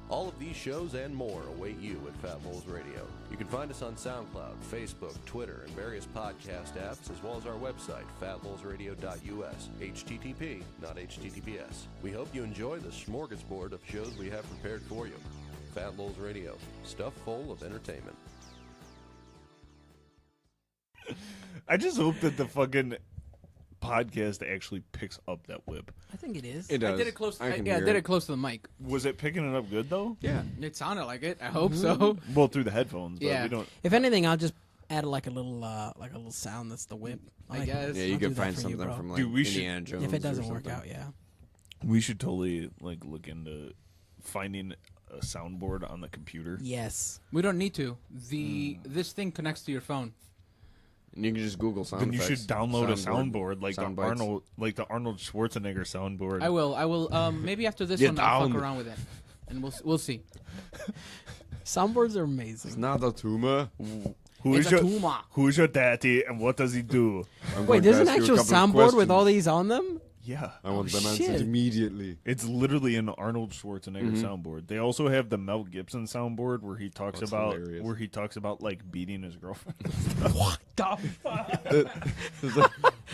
S9: All of these shows and more await you at Fat Lowell's Radio. You can find us on SoundCloud, Facebook, Twitter, and various podcast apps, as well as our website, fatlowellsradio.us. HTTP, not HTTPS. We hope you enjoy the smorgasbord of shows we have prepared for you. Fat Lowell's Radio, stuff full of entertainment.
S2: I just hope that the fucking podcast actually picks up that whip.
S7: I think it is.
S8: It does.
S6: I did it close.
S8: I can
S6: I
S8: hear
S6: did
S8: it.
S6: it close to the mic.
S2: Was it picking it up good though?
S8: Yeah.
S6: It sounded like it. I hope so.
S2: Well, through the headphones, but
S6: Yeah.
S2: we don't.
S7: If anything, I'll just add like a little sound that's the whip.
S6: I guess.
S8: Yeah, you
S7: I'll
S8: can
S7: do that
S8: find
S7: for you,
S8: something
S7: bro.
S8: from like
S2: Dude, we should-
S8: Indiana Jones.
S7: If it
S8: or
S7: doesn't work
S8: something.
S7: out, yeah.
S2: We should totally like look into finding a soundboard on the computer.
S7: Yes.
S6: We don't need to. This thing connects to your phone.
S8: And you can just Google sound
S2: Then you
S8: effects.
S2: should download a soundboard like
S8: sound
S2: the
S8: bites.
S2: the Arnold Schwarzenegger soundboard.
S6: I will. Maybe after this
S8: Get
S6: one, I'll fuck
S8: down.
S6: around with it, and we'll see.
S7: Soundboards are
S8: It's
S7: amazing.
S8: not a tumor.
S6: It's a tumor.
S2: Who's your daddy and what does he do?
S8: I'm
S7: Wait,
S8: going to
S7: there's an
S8: ask you a
S7: actual
S8: couple of
S7: soundboard with all
S8: questions.
S7: these on them?
S2: Yeah.
S8: I want them
S7: shit.
S8: answered immediately.
S2: It's literally an Arnold Schwarzenegger
S8: Mm-hmm.
S2: soundboard. They also have the Mel Gibson soundboard where he talks
S8: That's
S2: about
S8: hilarious.
S2: like beating his girlfriend.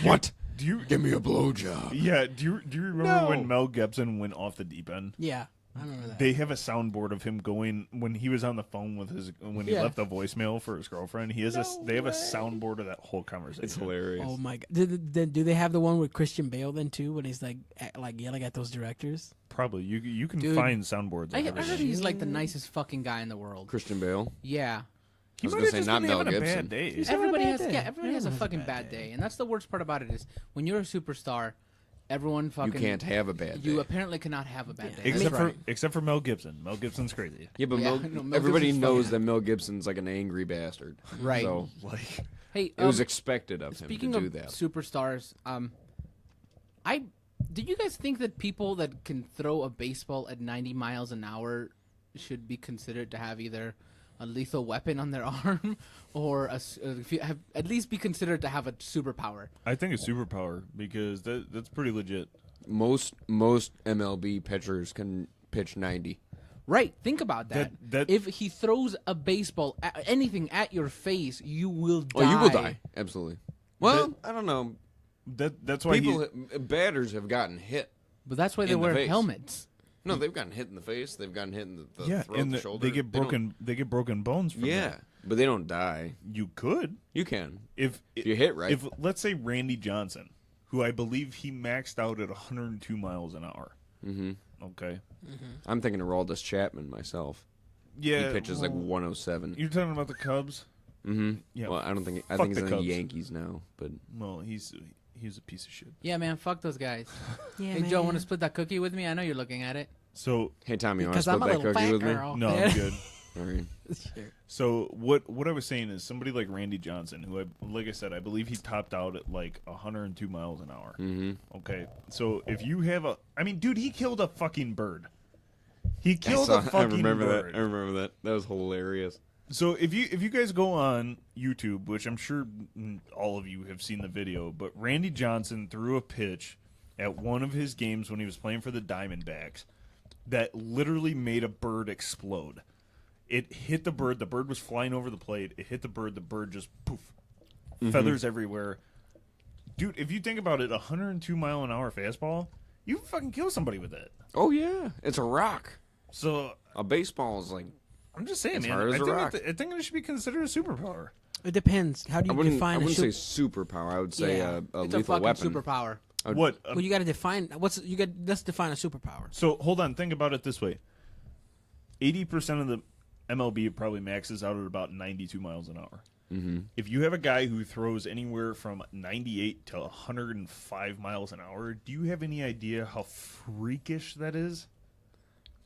S8: What?
S2: Do you
S8: Give me a blowjob.
S2: Yeah, do you remember when Mel Gibson went off the deep end?
S7: Yeah. I remember that.
S2: They have a soundboard of him going when he was on the phone with when he
S7: Yeah.
S2: left a voicemail for his girlfriend. They have a soundboard of that whole conversation.
S8: It's hilarious.
S7: Oh my god! Do they have the one with Christian Bale then too? When he's like yelling at those directors?
S2: Probably you can
S6: Dude,
S2: find soundboards.
S6: I
S2: of
S6: heard
S2: everything.
S6: he's like the nicest fucking guy in the world.
S8: Christian Bale.
S6: Yeah.
S2: He
S8: I was
S2: might
S8: gonna
S2: have
S8: say
S2: just
S8: not
S2: been
S8: Mel
S2: having a
S8: Gibson.
S2: bad day.
S6: Everybody
S7: having a
S6: has
S7: bad day.
S6: everybody has a fucking bad day, and that's the worst part about it is when you're a superstar, everyone fucking
S8: You can't have a bad day.
S6: You apparently cannot have a bad day.
S2: Except
S6: That's right.
S2: except for Mel Gibson. Mel Gibson's crazy.
S8: Yeah, but
S6: Yeah, no, Mel
S8: everybody
S6: Gibson's
S8: knows
S6: funny.
S8: that Mel Gibson's like an angry bastard.
S6: Right.
S8: So
S2: Like
S6: Hey,
S8: it was expected of him
S6: speaking
S8: to
S6: of
S8: do that.
S6: superstars, do you guys think that people that can throw a baseball at 90 miles an hour should be considered to have either a lethal weapon on their arm or at least be considered to have a superpower?
S2: I think it's superpower because that's pretty legit.
S8: Most MLB pitchers can pitch 90.
S6: Right. Think about that.
S2: That-
S6: If he throws a baseball, anything at your face, you will die.
S8: Oh, you will die. Absolutely. Well, I don't know.
S2: That's why
S8: Batters have gotten hit.
S6: But that's why they
S8: in the
S6: wear
S8: face.
S6: helmets.
S8: No, they've gotten hit in the face. They've gotten hit in the throat,
S2: and
S8: the shoulder.
S2: they get broken. They get broken bones. From that.
S8: But they don't die.
S2: You could.
S8: You can
S2: If
S8: you hit right.
S2: If let's say Randy Johnson, who I believe he maxed out at 102 miles an hour.
S8: Mm-hmm.
S2: Okay.
S8: I'm thinking of Aroldis Chapman myself.
S2: Yeah,
S8: he pitches like 107.
S2: You're talking about the Cubs.
S8: Mm-hmm.
S2: Yeah.
S8: Well, I don't think. I
S2: Fuck
S8: think he's
S2: the
S8: in the
S2: Cubs.
S8: Yankees now. But
S2: Well, he's a piece of shit.
S6: Yeah, man. Fuck those guys.
S7: Yeah,
S6: Hey, Joe, want to split that cookie with me? I know you're looking at it.
S2: So
S8: hey, Tommy, you want to
S7: Because
S8: split
S7: I'm a
S8: that
S7: little
S8: cookie
S7: fat
S8: with
S7: girl.
S2: no, I'm good.
S8: me? All right.
S7: Sure.
S2: So what I was saying is somebody like Randy Johnson, who like I said, I believe he topped out at like 102 miles an hour.
S8: Mm-hmm.
S2: Okay, so if you have dude, he killed a fucking bird. He killed
S8: I
S2: a fucking
S8: remember
S2: bird.
S8: that. I remember that. That was hilarious.
S2: So if you guys go on YouTube, which I'm sure all of you have seen the video, but Randy Johnson threw a pitch at one of his games when he was playing for the Diamondbacks that literally made a bird explode. It hit the bird. The bird was flying over the plate. It hit the bird. The bird just poof, feathers everywhere. Dude, if you think about it, 102 mile an hour fastball, you can fucking kill somebody with that.
S8: Oh yeah, it's a rock.
S2: So
S8: A baseball is like.
S2: I'm just saying,
S8: It's
S2: man.
S8: hard as a rock.
S2: I think it should be considered a superpower.
S7: It depends. How do you define
S8: I wouldn't
S7: a
S8: say superpower. I would say
S7: Yeah.
S8: a
S6: It's a
S8: lethal
S6: fucking
S8: weapon.
S6: superpower.
S2: What?
S7: Well, you got to define let's define a superpower.
S2: So hold on, think about it this way: 80% of the MLB probably maxes out at about 92 miles an hour.
S8: Mm-hmm.
S2: If you have a guy who throws anywhere from 98 to 105 miles an hour, do you have any idea how freakish that is?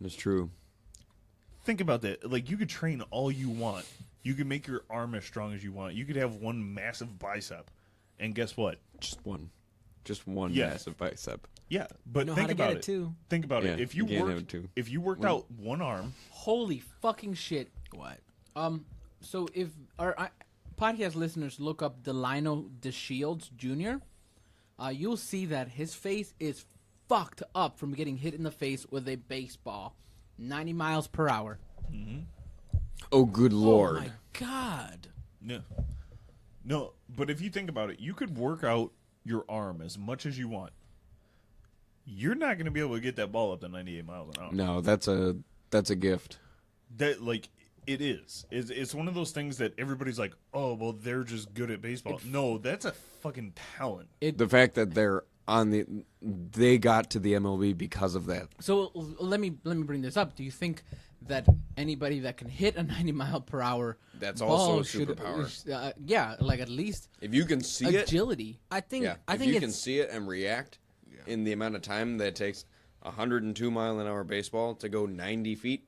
S8: It's true.
S2: Think about that. Like, you could train all you want. You could make your arm as strong as you want. You could have one massive bicep, and guess what?
S8: Just one
S2: Yeah.
S8: massive bicep.
S2: Yeah, but
S7: You know
S2: think
S7: how to
S2: about
S7: get it, too.
S2: Think about
S8: Yeah,
S2: it. If
S8: you
S2: you
S8: can't have it, too.
S2: if you worked out one arm,
S6: Holy fucking shit.
S7: What?
S6: So if our podcast listeners look up Delino DeShields Jr., you'll see that his face is fucked up from getting hit in the face with a baseball. 90 miles per hour.
S8: Oh, good lord!
S7: Oh my god.
S2: no. But if you think about it, you could work out your arm as much as you want. You're not going to be able to get that ball up to 98 miles an hour.
S8: No, that's a gift.
S2: That it is. It's one of those things that everybody's like, oh, well, they're just good at baseball. No, that's a fucking talent.
S8: The fact that they got to the MLB because of that.
S6: So let me bring this up. Do you think that anybody that can hit a 90 mile per hour
S8: That's
S6: ball
S8: also a
S6: should,
S8: superpower.
S6: yeah, like at least
S8: If you can see it,
S6: agility.
S7: I think
S8: yeah.
S7: I
S8: If
S7: think
S8: you
S7: it's
S8: can see it and react in the amount of time that it takes a 102 mile an hour baseball to go 90 feet,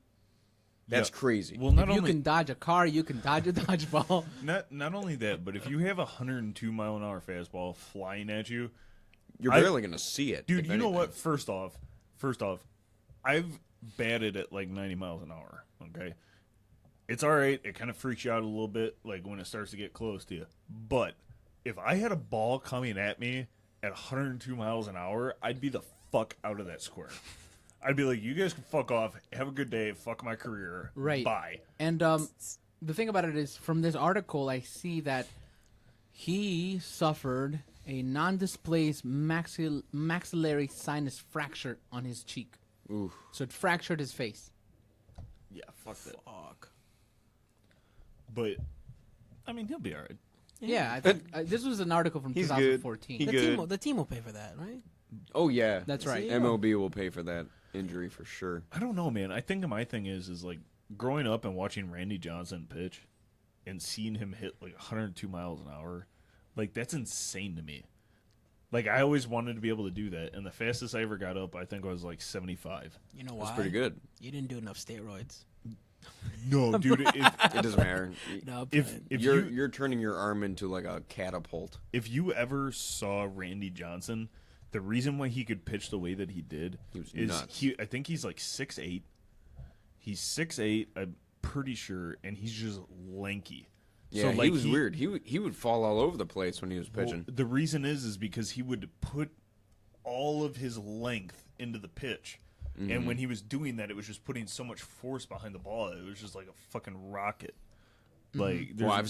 S8: that's
S2: Yeah.
S8: crazy.
S2: Well, not
S6: If you
S2: only
S6: can dodge a car, you can dodge a dodgeball.
S2: not only that, but if you have a 102 mile an hour fastball flying at you,
S8: You're barely going to see it.
S2: dude.
S8: if
S2: You know
S8: anything.
S2: what? First off, I've batted at like 90 miles an hour. Okay, it's all right. It kind of freaks you out a little bit, like when it starts to get close to you. But if I had a ball coming at me at 102 miles an hour, I'd be the fuck out of that square. I'd be like, you guys can fuck off. Have a good day. Fuck my career.
S6: Right.
S2: Bye.
S6: And the thing about it is, from this article, I see that he suffered a non-displaced maxillary sinus fracture on his cheek.
S8: Oof.
S6: So it fractured his face.
S2: Yeah, fuck that. But I mean, he'll be all right.
S6: Yeah, I think this was an article from
S8: He's good.
S6: 2014.
S8: He
S7: the
S8: good.
S7: team will pay for that, right?
S8: Oh yeah,
S6: That's right.
S8: MLB will pay for that injury for sure.
S2: I don't know, man. I think my thing is like growing up and watching Randy Johnson pitch and seeing him hit like 102 miles an hour, like that's insane to me. Like I always wanted to be able to do that, and the fastest I ever got up, I think, was like 75.
S7: You know why?
S8: That's pretty good.
S7: You didn't do enough steroids.
S2: No, dude.
S8: It doesn't matter.
S7: No,
S2: If
S8: You're turning your arm into like a catapult.
S2: if you ever saw Randy Johnson, the reason why he could pitch the way that he did
S8: was
S2: is
S8: nuts.
S2: I think he's like 6'8". He's 6'8", I'm pretty sure, and he's just lanky.
S8: Yeah,
S2: So, like,
S8: he was weird. He would fall all over the place when he was
S2: Well,
S8: pitching.
S2: the reason is because he would put all of his length into the pitch. And when he was doing that, it was just putting so much force behind the ball. It was just like a fucking rocket. Like,
S8: Well,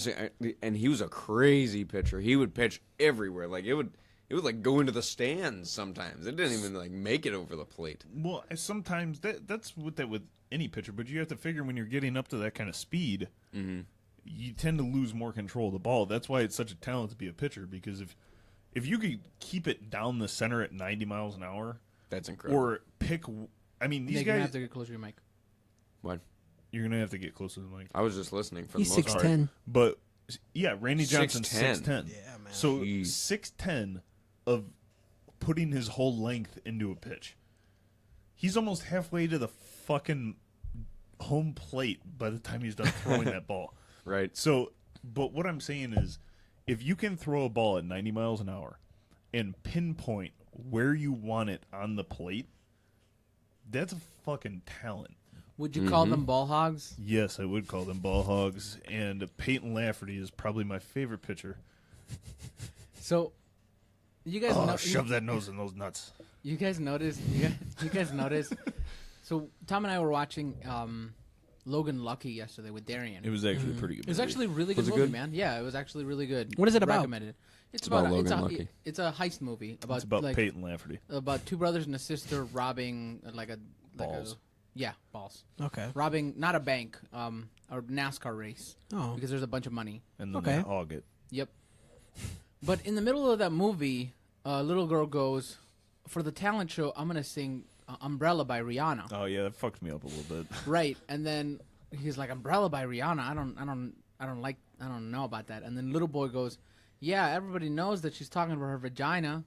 S8: and he was a crazy pitcher. He would pitch everywhere. Like it would like go into the stands sometimes. It didn't even like make it over the plate.
S2: well, sometimes that's with any pitcher, but you have to figure when you're getting up to that kind of speed, you tend to lose more control of the ball. That's why it's such a talent to be a pitcher, because if you could keep it down the center at 90 miles an hour,
S8: That's incredible.
S2: or pick, I mean, these
S6: You're gonna
S2: guys,
S6: have to get closer to your mic.
S8: What?
S2: you're gonna have to get closer to the mic.
S8: I was just listening for
S7: He's
S8: the most part.
S7: 6'10".
S2: But yeah, Randy Johnson's
S8: 6'10".
S2: 6'10".
S7: Yeah, man.
S2: So
S8: Jeez.
S2: 6'10" of putting his whole length into a pitch. He's almost halfway to the fucking home plate by the time he's done throwing that ball.
S8: Right.
S2: So, but what I'm saying is, if you can throw a ball at 90 miles an hour and pinpoint where you want it on the plate, that's a fucking talent.
S6: Would you call them ball hogs?
S2: Yes, I would call them ball hogs. And Peyton Lafferty is probably my favorite pitcher.
S6: So, you guys know,
S2: Shove that nose in those nuts.
S6: you guys notice? You guys notice? So Tom and I were watching Logan Lucky yesterday with Darian.
S2: It was actually a pretty good.
S6: It was
S2: movie.
S6: actually a really good
S8: Was it
S6: movie,
S8: good?
S6: man. Yeah, it was actually really good.
S7: What is it about?
S6: Recommended. It's
S8: about
S6: about
S8: Logan Lucky.
S6: It's a heist movie about
S2: It's about
S6: like
S2: Peyton Lafferty.
S6: about two brothers and a sister robbing
S2: Balls.
S6: Balls.
S7: Okay.
S6: Robbing not a bank, or NASCAR race
S7: Oh.
S6: because there's a bunch of money.
S2: And then
S7: Okay.
S2: they hog it.
S6: Yep. But in the middle of that movie, a little girl goes, "For the talent show, I'm gonna sing Umbrella by Rihanna."
S2: Oh yeah, that fucked me up a little bit.
S6: Right, and then he's like, "Umbrella by Rihanna. I don't know about that." And then little boy goes, "Yeah, everybody knows that she's talking about her vagina."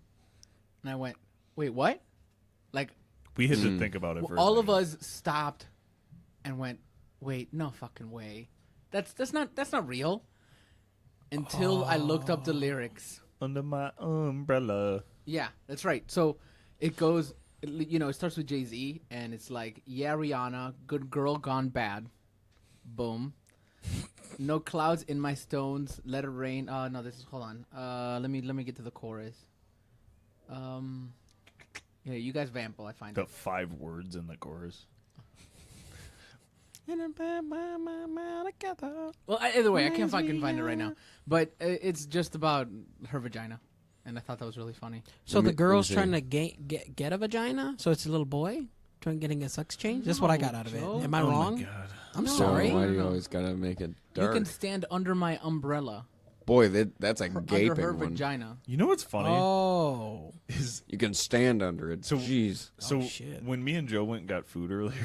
S6: And I went, "Wait, what?" Like
S2: We had to think about it. For a
S6: all of
S2: second.
S6: us stopped and went, "Wait, no fucking way. That's not real." Until I looked up the lyrics.
S2: Under my umbrella.
S6: Yeah, that's right. So it goes, it starts with Jay-Z, and it's like, "Yeah, Rihanna, good girl gone bad." Boom. "No clouds in my stones, let it rain." No, hold on. Let me get to the chorus. Yeah, you guys vamp while I find
S2: The
S6: it.
S2: 5 words in the chorus.
S6: Well, either way, I can't fucking find it right now. But it's just about her vagina, and I thought that was really funny.
S7: So
S8: Let
S7: the
S8: me
S7: girl's
S8: see.
S7: trying to get a vagina? So it's a little boy getting a sex change? That's what I got out of it.
S6: Joe.
S7: Am I
S2: Oh
S7: wrong?
S2: my god.
S7: I'm
S6: No.
S7: sorry.
S8: Why do you
S6: No.
S8: always gotta make it
S6: You
S8: dark?
S6: can stand under my umbrella,
S8: Boy, that's a
S6: under
S8: gaping
S6: her
S8: one.
S6: vagina.
S2: You know what's funny?
S7: Oh.
S2: Is
S8: You can stand under it.
S2: So-
S8: Jeez.
S2: so
S7: shit.
S2: when me and Joe went and got food earlier,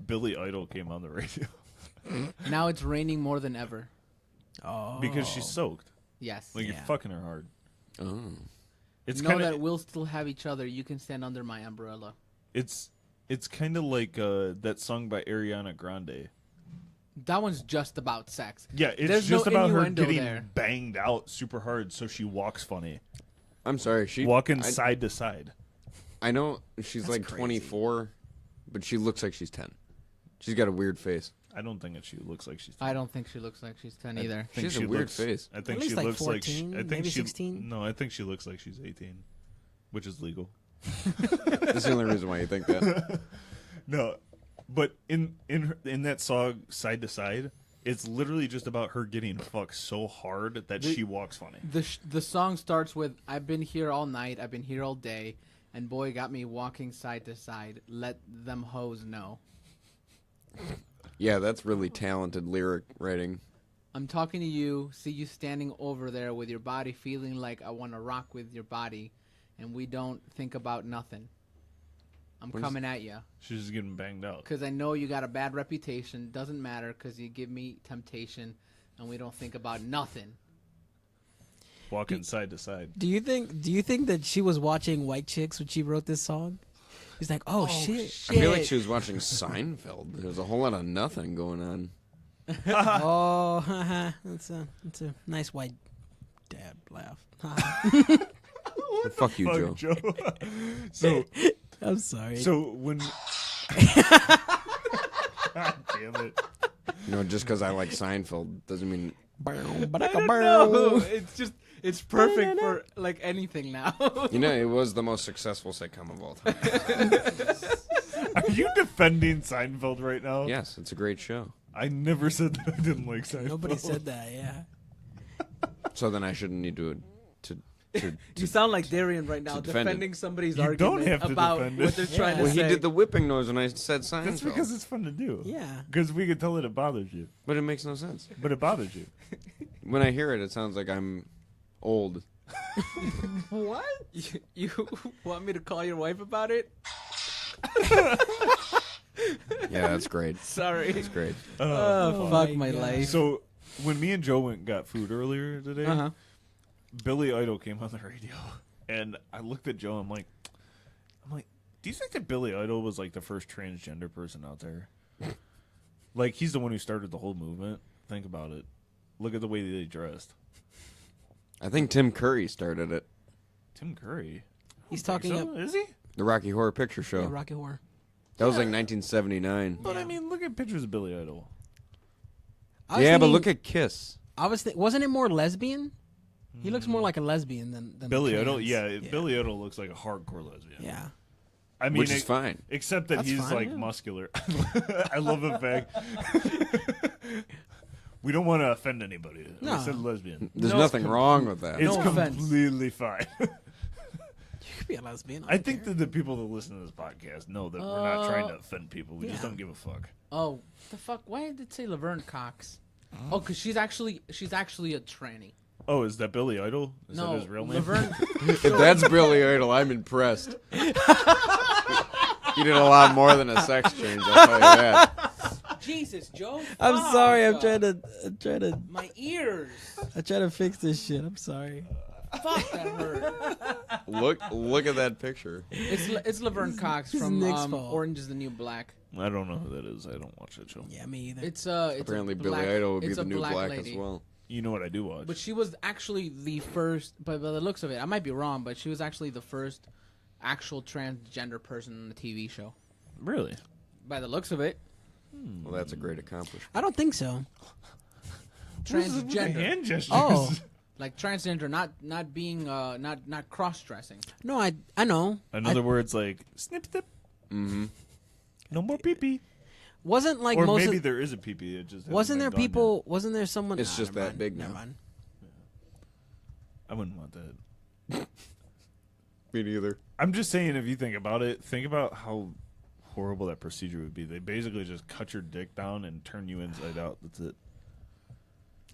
S2: Billy Idol came on the radio
S6: Now it's raining more than ever.
S7: Oh.
S2: because she's soaked.
S6: Yes.
S2: Like you're
S7: Yeah.
S2: fucking her hard.
S8: Oh.
S2: It's
S6: know
S2: kind
S6: that
S2: of
S6: we'll still have each other. You can stand under my umbrella.
S2: it's kind of like that song by Ariana Grande.
S6: That one's just about sex.
S2: Yeah, it's
S6: There's
S2: just
S6: no
S2: about her
S6: innuendo
S2: getting
S6: there.
S2: banged out super hard, so she walks funny,
S8: I'm sorry.
S2: walking
S8: I,
S2: side to side.
S8: I know she's
S7: That's
S8: like
S7: crazy.
S8: 24, but she looks like she's 10. She's got a weird face.
S2: I don't think that she looks like she's.
S6: I don't think she looks like she's 10 either.
S2: think
S8: She has a
S2: she
S8: weird
S2: looks-
S8: face.
S2: I think
S7: At least
S2: she
S7: like
S2: looks like.
S7: 14,
S2: I think
S7: maybe
S2: she.
S7: 16.
S2: No, I think she looks like she's 18, which is legal.
S8: That's the only reason why you think that.
S2: No, but in that song Side to Side, it's literally just about her getting fucked so hard that she walks funny.
S6: The song starts with, "I've been here all night, I've been here all day, and boy got me walking side to side. Let them hoes know.
S8: Yeah, that's really talented lyric writing.
S6: I'm talking to you, see you standing over there with your body feeling like I want to rock with your body, and we don't think about nothing. I'm
S8: What is-
S6: coming at you.
S2: She's just getting banged out.
S6: Because I know you got a bad reputation. Doesn't matter because you give me temptation, and we don't think about nothing."
S2: Walking side to side.
S7: Do you think that she was watching White Chicks when she wrote this song? He's like, oh shit.
S8: I feel like she was watching Seinfeld. There's a whole lot of nothing going on.
S7: Oh, haha. That's a nice white dad laugh.
S8: Fuck you,
S2: Fuck
S8: Joe.
S2: Joe. so
S7: I'm sorry.
S2: when. God damn it.
S8: You know, just because I like Seinfeld doesn't mean.
S6: No, it's perfect for like anything now.
S8: You know, it was the most successful sitcom of all time.
S2: Are you defending Seinfeld right now?
S8: Yes, it's a great show.
S2: I never said that I didn't like Seinfeld.
S7: Nobody said that. Yeah.
S8: So then I shouldn't need to
S6: You sound like Darian right now,
S8: to defend
S6: defending somebody's
S2: You don't
S6: argument
S2: have to
S6: about
S2: defend
S6: what
S2: it.
S6: they're trying
S8: Well,
S6: to
S8: he
S6: say.
S8: did the whipping noise when I said Seinfeld.
S2: That's because it's fun to do.
S7: Yeah.
S2: Because we can tell that it bothers you.
S8: But it makes no sense.
S2: But it bothers you.
S8: When I hear it, it sounds like I'm old.
S6: What? You want me to call your wife about it?
S8: Yeah, that's great.
S6: Sorry.
S8: That's great.
S6: Oh, fuck my life.
S2: So when me and Joe went and got food earlier today,
S6: Uh-huh.
S2: Billy Idol came on the radio, and I looked at Joe. I'm like, do you think that Billy Idol was like the first transgender person out there? Like he's the one who started the whole movement. Think about it. Look at the way they dressed.
S8: I think Tim Curry started it.
S2: Tim Curry.
S7: He's talking
S2: So,
S7: up.
S2: is he?
S8: The Rocky Horror Picture Show.
S7: Yeah, Rocky Horror.
S8: That was like 1979.
S2: But I mean, look at pictures of Billy Idol.
S7: I was
S8: Yeah, but
S7: thinking-
S8: look at Kiss.
S7: I was wasn't it more lesbian? He looks more like a lesbian than
S2: Billy
S7: the
S2: Idol.
S7: trans.
S2: Yeah, Billy Idol looks like a hardcore lesbian.
S7: Yeah.
S2: I mean,
S8: Which is fine.
S2: Except that
S7: That's
S2: he's
S7: fine,
S2: like
S7: yeah.
S2: muscular. I love the fact. We don't want to offend anybody.
S7: No.
S2: I said lesbian.
S8: There's
S6: No,
S8: nothing wrong with that.
S2: It's
S6: No offense.
S2: completely fine.
S7: You could be a lesbian.
S2: I think that the people that listen to this podcast know that we're not trying to offend people. We just
S7: yeah.
S2: don't give a fuck.
S6: Oh, the fuck? Why did it say Laverne Cox? Oh, because she's actually a tranny.
S2: Oh, is that Billy Idol? Is
S6: No,
S2: that his real name?
S6: Laverne.
S8: If that's Billy Idol, I'm impressed. He did a lot more than a sex change, I'll tell you that.
S6: Jesus, Joe.
S7: I'm
S6: fuck.
S7: sorry. I'm trying to
S6: My ears.
S7: fix this shit. I'm sorry.
S6: Fuck, that hurt.
S8: Look at that picture.
S6: It's Laverne Cox
S7: This is
S6: from
S7: Nick's fault.
S6: Orange is the New Black.
S2: I don't know who that is. I don't watch that show.
S7: Yeah, me either.
S6: It's
S8: Apparently,
S6: a
S8: Billy
S6: black,
S8: Idol would be
S6: it's
S8: the
S6: a
S8: new black
S6: lady.
S8: as well.
S2: You know what I do watch?
S6: But she was actually the first, by the looks of it, I might be wrong, but she was actually the first actual transgender person on the TV show.
S2: Really?
S6: By the looks of it,
S8: Well, that's a great accomplishment.
S7: I don't think so.
S2: What's with the
S6: transgender,
S2: hand gestures?
S7: Oh.
S6: like transgender, not being not cross dressing.
S7: No, I know.
S2: In other words, like snip snip.
S8: Mm-hmm.
S2: No more pee pee.
S7: Wasn't like
S2: Or
S7: most
S2: maybe
S7: of,
S2: there is a pee pee. It just
S7: wasn't there
S2: hasn't been done
S7: people? Wasn't there someone?
S8: It's just
S7: never
S8: that
S7: mind,
S8: big
S7: Never
S8: now.
S7: mind.
S2: yet. I wouldn't want that.
S8: Me neither.
S2: I'm just saying, if you think about it, think about how horrible that procedure would be. They basically just cut your dick down and turn you inside out. That's it.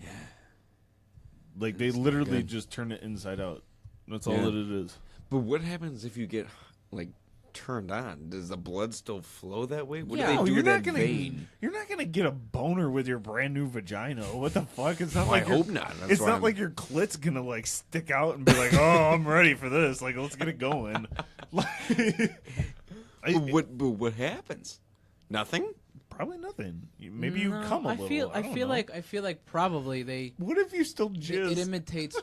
S2: Yeah. Like they literally
S8: good.
S2: just turn it inside out. That's all
S8: Yeah.
S2: that it is.
S8: But what happens if you get like turned on? Does the blood still flow that way? What
S6: Yeah.
S8: do
S2: No,
S8: they do
S2: you're
S8: with
S2: not
S8: that
S2: gonna.
S8: vein?
S2: You're not gonna get a boner with your brand new vagina. What the fuck? It's not
S8: Well, I
S2: like your-
S8: hope not. That's
S2: It's
S8: why
S2: not
S8: I'm-
S2: like your clit's gonna like stick out and be like, "Oh, I'm ready for this." Like, let's get it going.
S8: But what happens? Nothing.
S2: Probably nothing. Maybe you
S6: No,
S2: come a
S6: I
S2: little.
S6: feel
S2: I feel
S6: I feel like probably they.
S2: What if you still
S6: It
S2: jizz?
S6: imitates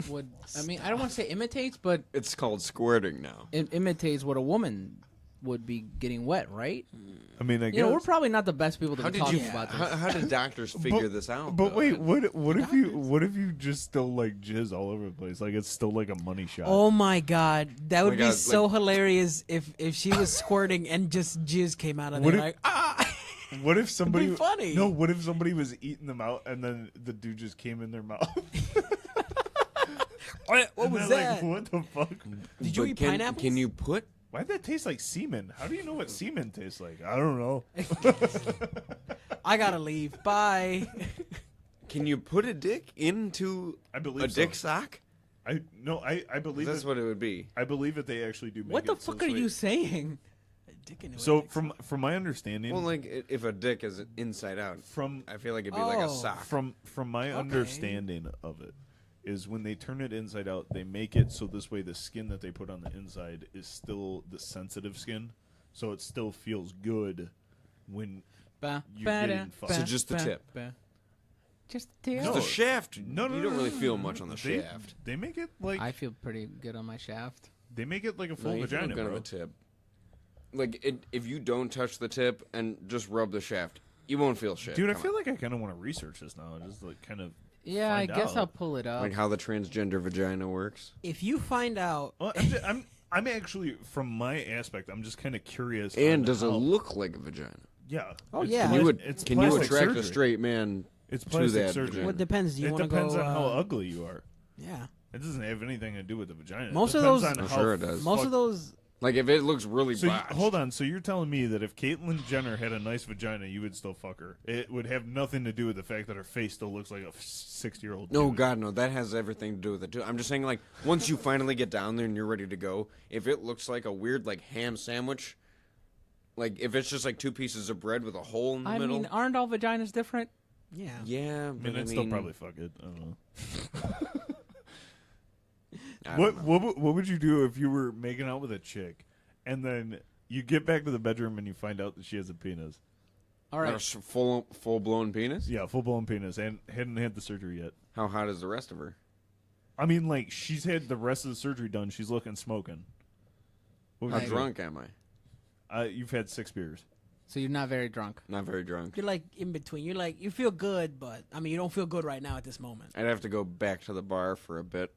S6: what I mean. I don't want to say imitates, but
S8: It's called squirting now.
S6: it imitates what a woman would be getting wet, right?
S2: I mean, I guess.
S6: You know, we're probably not the best people to
S8: How
S6: be
S8: did
S6: talking
S8: you?
S6: about this.
S8: How did doctors figure this out?
S2: But
S8: though?
S2: wait, what if you just still like jizz all over the place? Like it's still like a money shot.
S7: Oh my god, that would
S8: my
S7: be
S8: God,
S7: so hilarious if she was squirting and just jizz came out of
S2: What
S7: there.
S2: if-
S7: Like ah.
S2: What if somebody?
S7: funny.
S2: No. What if somebody was eating them out and then the dude just came in their mouth?
S7: What
S2: And
S7: was
S2: they're
S7: that?
S2: Like, what the fuck?
S7: Did you
S8: But
S7: eat
S8: can,
S7: pineapples?
S8: Can you put?
S2: Why'd that taste like semen? How do you know what semen tastes like? I don't know.
S7: I gotta leave. Bye.
S8: Can you put a dick into
S2: I believe
S8: a
S2: so.
S8: dick sock?
S2: I believe
S8: That's
S2: it,
S8: what it would be.
S2: I believe that they actually do. Make
S6: What the
S2: it so
S6: fuck are
S2: sweet.
S6: you saying?
S2: So from my understanding,
S8: Well, like if a dick is inside out,
S2: from
S8: I feel like it'd be like a
S7: Oh.
S8: sock.
S2: from my understanding of it is when they turn it inside out, they make it so this way the skin that they put on the inside is still the sensitive skin, so it still feels good when you're getting fucked.
S8: So just the tip.
S6: Just the tip.
S2: No.
S8: The shaft.
S2: No,
S8: you don't really feel much on the
S2: they,
S8: shaft.
S2: They make it like
S6: I feel pretty good on my shaft.
S2: they make it like a
S8: No,
S2: full
S8: you feel
S2: vagina,
S8: good on
S2: bro.
S8: the tip. Like if you don't touch the tip and just rub the shaft, you won't feel shit.
S2: Dude, I
S8: Come
S2: feel
S8: on.
S2: like I kind of want to research this now. Just like kind of.
S6: Yeah, I
S2: find
S6: guess
S2: out.
S6: I'll pull it up.
S8: like how the transgender vagina works.
S7: If you find out,
S2: Well, I'm actually, from my aspect, I'm just kind of curious.
S8: And
S2: on
S8: does it
S2: how-
S8: look like a vagina?
S2: Yeah.
S7: Oh,
S2: It's
S7: yeah.
S8: Can you,
S2: it's
S8: can you
S2: plastic
S8: attract
S2: surgery.
S8: a straight man
S2: It's
S8: to
S2: plastic
S8: that
S2: surgery.
S8: vagina?
S7: Well, it depends. Do you
S2: It
S7: want to
S2: depends
S7: go?
S2: on how ugly you are.
S7: Yeah.
S2: It doesn't have anything to do with the vagina.
S7: Most
S2: it
S7: of
S2: depends
S7: those-
S2: on
S8: I'm
S2: how
S8: sure it does.
S7: Most
S2: fuck-
S7: of those.
S8: Like, if it looks really
S2: So
S8: botched.
S2: hold on. So you're telling me that if Caitlyn Jenner had a nice vagina, you would still fuck her? It would have nothing to do with the fact that her face still looks like a 60-year-old.
S8: No, God, no. That has everything to do with it, too. I'm just saying, like, once you finally get down there and you're ready to go, if it looks like a weird, like, ham sandwich, like, if it's just, like, 2 pieces of bread with a hole in the
S6: I
S8: middle.
S6: mean, aren't all vaginas different?
S7: Yeah.
S8: Yeah,
S2: I
S8: but
S2: mean, I'd still probably fuck it. I don't know.
S8: I don't know.
S2: What would you do if you were making out with a chick, and then you get back to the bedroom and you find out that she has a penis?
S6: All
S8: Like
S6: right.
S8: a full-blown penis?
S2: Yeah, full blown penis, and hadn't had the surgery yet.
S8: How hot is the rest of her?
S2: I mean, like, she's had the rest of the surgery done. She's looking smoking. What would
S8: How
S2: you do?
S8: drunk am I?
S2: You've had 6 beers.
S6: So you're not very drunk.
S8: Not very drunk.
S7: You're like in between. You're like you feel good, but I mean you don't feel good right now at this moment.
S8: I'd have to go back to the bar for a bit.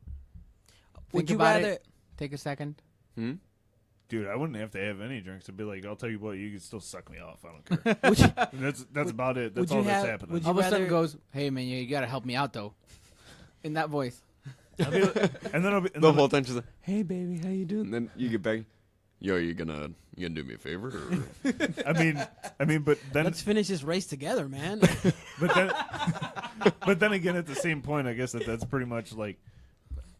S7: Would
S6: Think
S7: you
S6: about
S7: rather?
S6: it. Take a second.
S2: Dude, I wouldn't have to have any drinks. I'd be like, I'll tell you what, you can still suck me off. I don't care.
S7: Would you,
S2: And that's about it. That's
S7: would you
S2: all that's
S7: have-
S2: happening.
S7: would
S6: All of a sudden
S7: rather-
S6: goes, "Hey man, you gotta help me out though," in that voice.
S2: I'll be like- and then I'll be, and
S8: The
S2: then
S8: whole time she's like, "Hey, baby, how you doing?" And then you get back. Yo, you gonna do me a favor? Or?
S2: I mean, but then,
S7: let's finish this race together, man.
S2: but then again, at the same point, I guess that's pretty much like.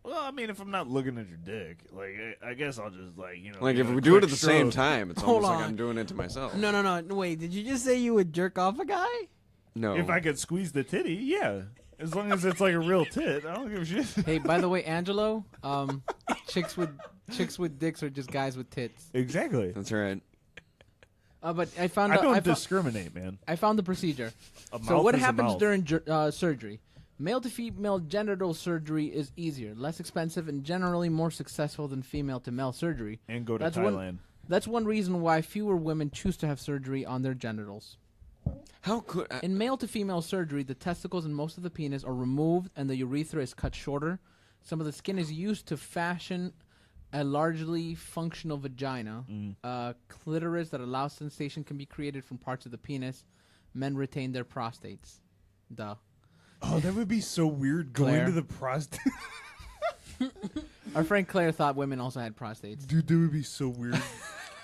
S2: Well, I mean, if I'm not looking at your dick, like, I guess I'll just like,
S8: Like
S2: give
S8: if
S2: it
S8: we
S2: a
S8: do it
S2: quick
S8: at the same
S2: stroke.
S8: time, it's
S7: Hold
S8: almost like
S7: on.
S8: I'm doing it to myself.
S7: No. Wait, did you just say you would jerk off a guy?
S8: No.
S2: If I could squeeze the titty, yeah. As long as it's like a real tit, I don't give a shit.
S6: Hey, by the way, Angelo, chicks with dicks are just guys with tits.
S2: Exactly.
S8: That's right.
S6: But I found
S2: I
S6: out,
S2: don't discriminate, man.
S6: I found the procedure.
S2: A
S6: So
S2: mouth
S6: what
S2: is a
S6: happens
S2: mouth.
S6: during surgery? Male to female genital surgery is easier, less expensive, and generally more successful than female to male surgery.
S2: And go to
S6: That's
S2: Thailand.
S6: one- That's one reason why fewer women choose to have surgery on their genitals.
S8: How could I,
S6: In male to female surgery, the testicles and most of the penis are removed and the urethra is cut shorter. Some of the skin is used to fashion a largely functional vagina. Clitoris that allows sensation can be created from parts of the penis. Men retain their prostates. Duh.
S2: Oh, that would be so weird going
S6: Claire.
S2: to the prostate.
S6: Our friend Claire thought women also had prostates.
S2: Dude, that would be so weird.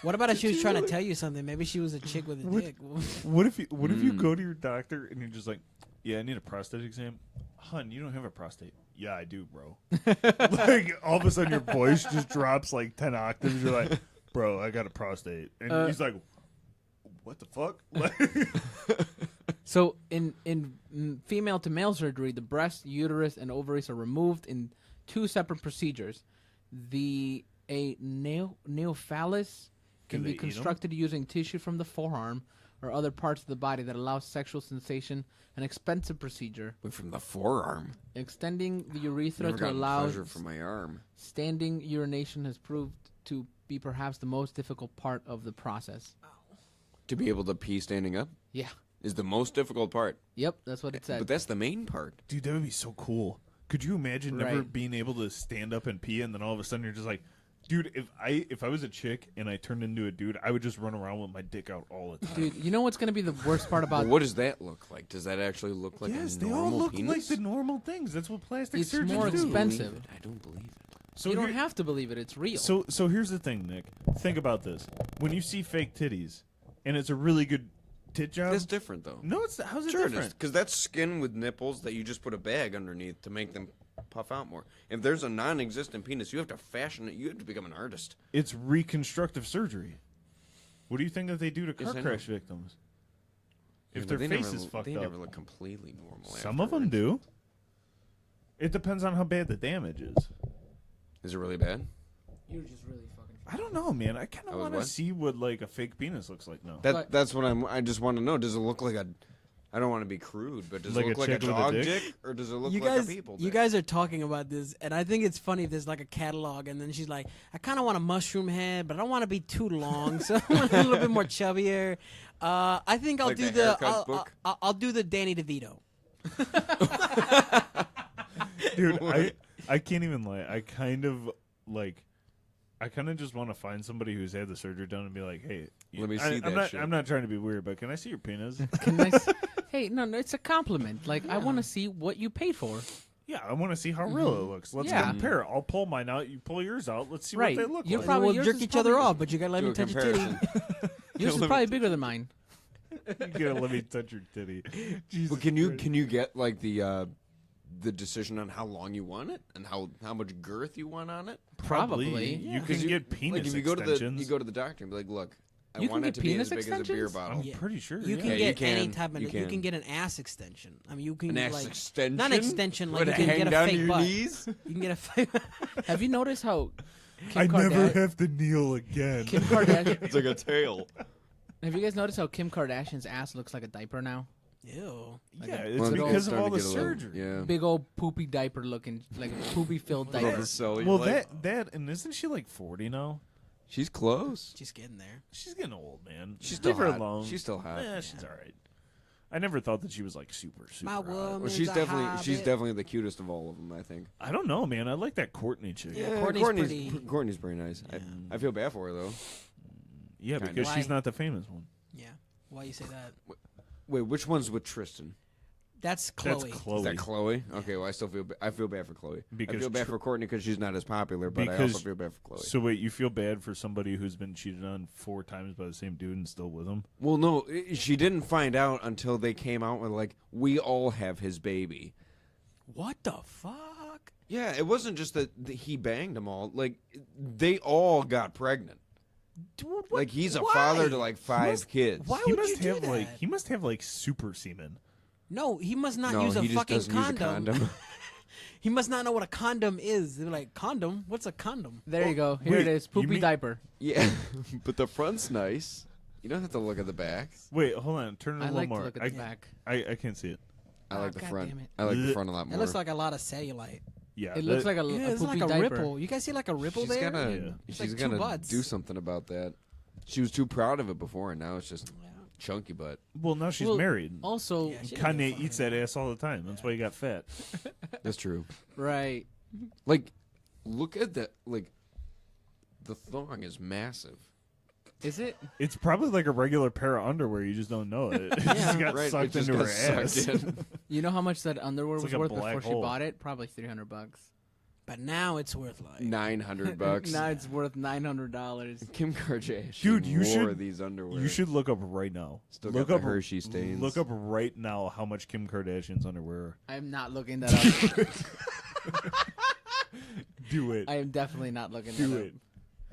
S7: What about if she was trying to tell you something? Maybe she was a chick with a dick.
S2: What if you go to your doctor and you're just like, yeah, I need a prostate exam? Hun, you don't have a prostate. Yeah, I do, bro. Like, all of a sudden your voice just drops like 10 octaves. You're like, bro, I got a prostate. And he's like, what the fuck?
S6: So in female to male surgery, the breast, uterus, and ovaries are removed in 2 separate procedures. A neophallus can
S2: Do
S6: be
S2: they eat 'em?
S6: constructed using tissue from the forearm or other parts of the body that allows sexual sensation. An expensive procedure,
S8: wait, from the forearm?
S6: extending the urethra
S8: Never
S6: to
S8: gotten
S6: allow
S8: pleasure from my arm.
S6: standing urination has proved to be perhaps the most difficult part of the process.
S8: To be able to pee standing up
S6: Yeah.
S8: is the most difficult part.
S6: Yep, that's what it said.
S8: But that's the main part.
S2: Dude, that would be so cool. Could you imagine never
S6: Right.
S2: being able to stand up and pee and then all of a sudden you're just like, dude, if I was a chick and I turned into a dude, I would just run around with my dick out all the time.
S6: Dude, you know what's going to be the worst part about
S8: But what does that look like? Does that actually look like
S2: Yes,
S8: a
S2: they
S8: normal
S2: all look
S8: penis?
S2: like the normal things. That's what plastic
S6: It's
S2: surgeons
S6: more
S2: do.
S6: expensive.
S8: I don't believe it.
S2: So
S6: you don't
S2: here-
S6: have to believe it. It's real.
S2: So here's the thing, Nick. Think about this. When you see fake titties, and it's a really good tit job.
S8: That's different, though.
S2: No, it's how's it
S8: Sure,
S2: different?
S8: because that's skin with nipples that you just put a bag underneath to make them puff out more. If there's a non-existent penis, you have to fashion it. You have to become an artist.
S2: It's reconstructive surgery. What do you think that they do to
S8: Yes,
S2: car
S8: I know.
S2: crash victims? If
S8: Yeah,
S2: their
S8: but
S2: face
S8: never,
S2: is fucked
S8: they
S2: up,
S8: never look completely normal.
S2: some of them do. It depends on how bad the damage is.
S8: Is it really bad?
S6: You're just really fucking.
S2: I don't know, man. I kind
S8: I
S2: of
S8: was
S2: want to
S8: what?
S2: see what like a fake penis looks like now.
S8: That's what I just want to know. Does it look like a? I don't want to be crude, but does
S2: Like
S8: it
S2: a
S8: look like a
S2: chick with a
S8: dog
S2: dick?
S8: dick, or does it look
S7: You
S8: like
S7: guys,
S8: a people
S7: you
S8: dick?
S7: guys are talking about this, and I think it's funny if there's like a catalog, and then she's like, "I kind of want a mushroom head, but I don't want to be too long, so I want a little bit more chubbier." I think I'll
S8: Like
S7: do
S8: the
S7: the
S8: haircut book?
S7: I'll do the Danny DeVito.
S2: Dude, I can't even lie. I kind of like. I kind of just want to find somebody who's had the surgery done and be like, hey,
S8: Let me see
S2: I'm
S8: that
S2: not,
S8: shit.
S2: I'm not trying to be weird, but can I see your penis?
S6: Can I hey, no, it's a compliment. Like, I want to see what you paid for.
S2: Yeah, I want to see how real it looks. Let's
S6: Yeah.
S2: compare. I'll pull mine out. You pull yours out. Let's see
S6: Right.
S2: what they look
S6: You're
S2: like.
S6: probably-
S7: We'll
S6: yours
S7: jerk
S6: is
S7: each other
S6: probably-
S7: off, but you gotta let
S8: Do
S7: me
S8: a
S7: touch your titty.
S8: comparison.
S6: Yours is probably bigger than mine.
S2: You gotta let me touch your titty. Jesus
S8: But can you
S2: Christ.
S8: get like the decision on how long you want it and how much girth you want on it?
S6: Probably.
S2: You
S8: Because
S2: can get penis
S8: like if you go
S2: extensions.
S8: to the doctor and be like, look, I
S6: You can
S8: want it
S6: get
S8: to be as
S6: penis
S8: big as a beer
S6: extensions?
S8: bottle.
S2: I'm pretty sure.
S7: You
S2: yeah.
S7: can
S8: Yeah,
S7: get
S8: you
S7: any
S8: can.
S7: type of.
S8: You
S7: You can
S8: can.
S7: get an ass extension. I mean, you can
S8: An ass
S7: like
S8: extension,
S7: not extension. Like
S8: Would
S7: you
S8: it
S7: can
S8: hang
S7: get a
S8: down to
S7: fake
S8: your
S7: butt.
S8: knees?
S7: You can get a fake.
S6: Have you noticed how
S2: I
S6: Kim
S2: never
S6: Kardashian?
S2: have to kneel again.
S6: Kim Kardashian.
S8: It's like a tail.
S6: Have you guys noticed how Kim Kardashian's ass looks like a diaper now?
S7: Ew.
S2: Yeah, it's
S8: Well,
S2: because of
S8: starting
S2: all
S8: to
S2: the
S8: get a little-
S2: surgery.
S8: Yeah.
S6: Big old poopy diaper looking, like a poopy filled
S8: Little
S6: diaper.
S8: cellulite.
S2: Well, that, and isn't she like 40 now?
S8: she's close.
S7: She's getting there.
S2: She's getting old, man.
S8: She's
S2: Leave
S8: still
S2: her
S8: hot.
S2: alone.
S8: She's still hot.
S2: Yeah, she's all right. I never thought that she was like super
S7: My
S2: hot.
S7: woman.
S8: Well, she's
S7: a
S8: definitely
S7: hobbit.
S8: the cutest of all of them. I think.
S2: I don't know, man. I like that Courtney chick.
S7: Yeah. Courtney's pretty.
S8: Courtney's pretty nice. I feel bad for her though.
S2: Yeah,
S8: Kinda.
S2: because she's
S7: Why?
S2: not the famous one.
S7: Yeah. Why you say that?
S8: Wait, which one's with Tristan?
S7: That's Chloe.
S2: That's Chloe.
S8: Is that Chloe? Okay, well I still feel I feel bad for Chloe.
S2: Because
S8: I feel bad
S2: Tr-
S8: for Courtney because she's not as popular, but I
S2: Because-
S8: also feel bad for Chloe.
S2: So wait, you feel bad for somebody who's been cheated on 4 times by the same dude and still with him?
S8: Well, no, she didn't find out until they came out with like, we all have his baby.
S7: What the fuck?
S8: Yeah, it wasn't just that he banged them all. Like, they all got pregnant.
S7: Dude, what?
S8: Like, he's a
S7: Why?
S8: father to like 5 kids.
S7: Why
S2: He
S7: would
S2: must
S7: you do
S2: have
S7: that?
S2: like he must have like super semen.
S7: No, he must not
S8: No,
S7: use a
S8: he just
S7: fucking
S8: doesn't use a
S7: condom.
S8: condom.
S7: He must not know what a condom is. They're like, condom? What's a condom?
S6: There you go. Here
S2: wait,
S6: it is.
S2: you
S6: Poopy
S2: mean-
S6: diaper.
S8: Yeah, but the front's nice. You don't have to look at the back.
S2: Wait, hold on. Turn it a
S6: I
S2: little
S6: like to
S2: more.
S6: look at the back.
S2: I can't see it.
S8: I like the
S6: God
S8: front.
S6: damn it.
S8: I like the front a lot more.
S7: It looks like a lot of cellulite.
S2: Yeah,
S6: It looks like a,
S7: Yeah,
S6: a
S7: it's
S6: poopy
S7: like a
S6: diaper.
S7: ripple. You guys see like a ripple
S8: she's
S7: there?
S8: gonna
S2: Yeah.
S7: It's
S8: she's
S7: like 2
S8: gonna
S7: butts.
S8: do something about that. She was too proud of it before, and now it's just chunky butt.
S2: Well, now she's
S6: Well,
S2: married.
S6: Also,
S7: Yeah, she didn't
S2: Kanye
S7: get
S2: eats that ass all the time. That's why he got fat.
S8: That's true.
S6: right.
S8: Like, look at that. Like, the thong is massive.
S6: Is it?
S2: It's probably like a regular pair of underwear. You just don't know it. It just got
S8: Right,
S2: sucked
S8: it just
S2: into
S8: got
S2: her ass.
S8: sucked in.
S6: You know how much that underwear
S2: It's
S6: was
S2: like a
S6: worth
S2: black
S6: before she
S2: hole.
S6: bought it? Probably $300.
S7: But now it's worth like.
S8: $900.
S6: Now it's worth $900.
S8: Kim Kardashian
S2: Dude, you
S8: wore
S2: should-
S8: these underwear.
S2: You should look up right now.
S8: Still
S2: look
S8: got
S2: up
S8: the Hershey stains.
S2: Look up right now how much Kim Kardashian's underwear are.
S6: I'm not looking that up.
S2: Do it.
S6: I am definitely not looking that
S2: Do
S6: up.
S2: it.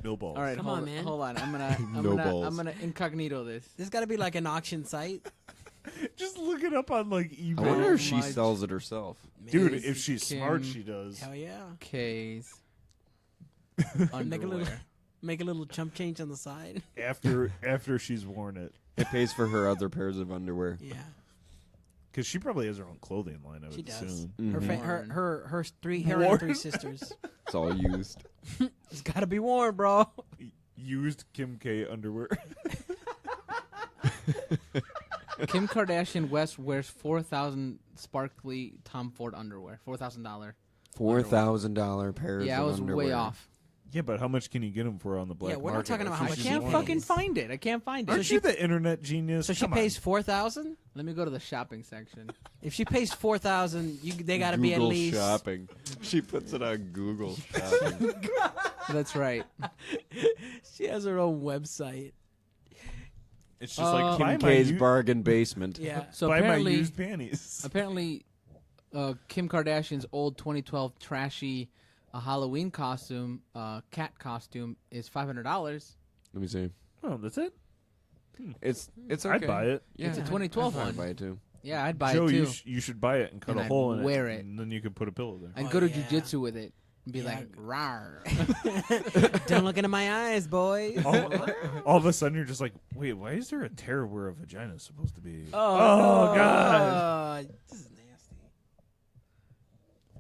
S2: No balls.
S6: All right,
S7: Come
S6: hold
S7: on, man.
S6: Hold on. I'm
S8: No balls.
S6: gonna incognito this.
S7: There's got to be like an auction site.
S2: Just look it up on like eBay.
S8: I wonder if she
S6: my-
S8: sells it herself.
S2: Dude,
S7: Maybe.
S2: if she's
S6: Kim-
S2: smart, she does.
S7: Hell yeah.
S6: K's
S7: Make a
S6: underwear.
S7: little, make a little chump change on the side.
S2: After she's worn it,
S8: It pays for her other pairs of underwear.
S7: Yeah,
S2: because she probably has her own clothing line. I would
S7: she does.
S2: assume.
S8: Mm-hmm.
S7: Her three her and
S2: Worn.
S7: 3 sisters.
S8: It's all used.
S7: It's got to be worn, bro.
S2: Used Kim K underwear.
S6: Kim Kardashian West wears 4,000 sparkly Tom Ford underwear. $4,000.
S8: $4,000 pairs.
S6: Yeah, I
S8: of
S6: was
S8: underwear.
S6: way off.
S2: Yeah, but how much can you get them for on the black
S7: Yeah, we're not
S2: market?
S7: talking about how
S2: If
S7: much
S2: she's
S6: I
S7: she
S6: can't
S2: worn
S6: fucking
S2: them.
S6: find it. I can't find it.
S2: Aren't you the internet genius?
S7: So she
S2: Come on.
S7: pays 4,000.
S6: Let me go to the shopping section.
S7: If she pays 4,000, they got to be at
S8: Google
S7: least.
S8: shopping. She puts it on Google shopping.
S6: That's right.
S7: She has her own website.
S2: It's just like
S8: Kim
S2: buy my
S8: K's
S2: u-
S8: bargain basement.
S7: Yeah.
S6: So
S2: buy my
S6: apparently,
S2: used panties.
S6: apparently, Kim Kardashian's old 2012 trashy Halloween costume, cat costume, is $500.
S8: Let me see.
S2: Oh, that's it.
S8: It's okay.
S2: I'd buy it.
S8: Yeah,
S6: It's a 2012
S8: I'd
S6: one.
S8: buy it too.
S6: Yeah, I'd buy
S2: Joe,
S6: it too.
S2: you should buy it and cut
S6: And
S2: a
S6: I'd
S2: hole in
S6: wear
S2: it,
S6: it.
S2: and then you could put a pillow there.
S6: And
S7: Oh,
S6: go to
S7: yeah.
S6: jujitsu with it. And be
S7: Yeah.
S6: like, rawr.
S7: Don't look into my eyes, boys.
S2: all of a sudden, you're just like, wait, why is there a tear where a vagina is supposed to be?
S6: Oh,
S2: God!
S7: This is nasty.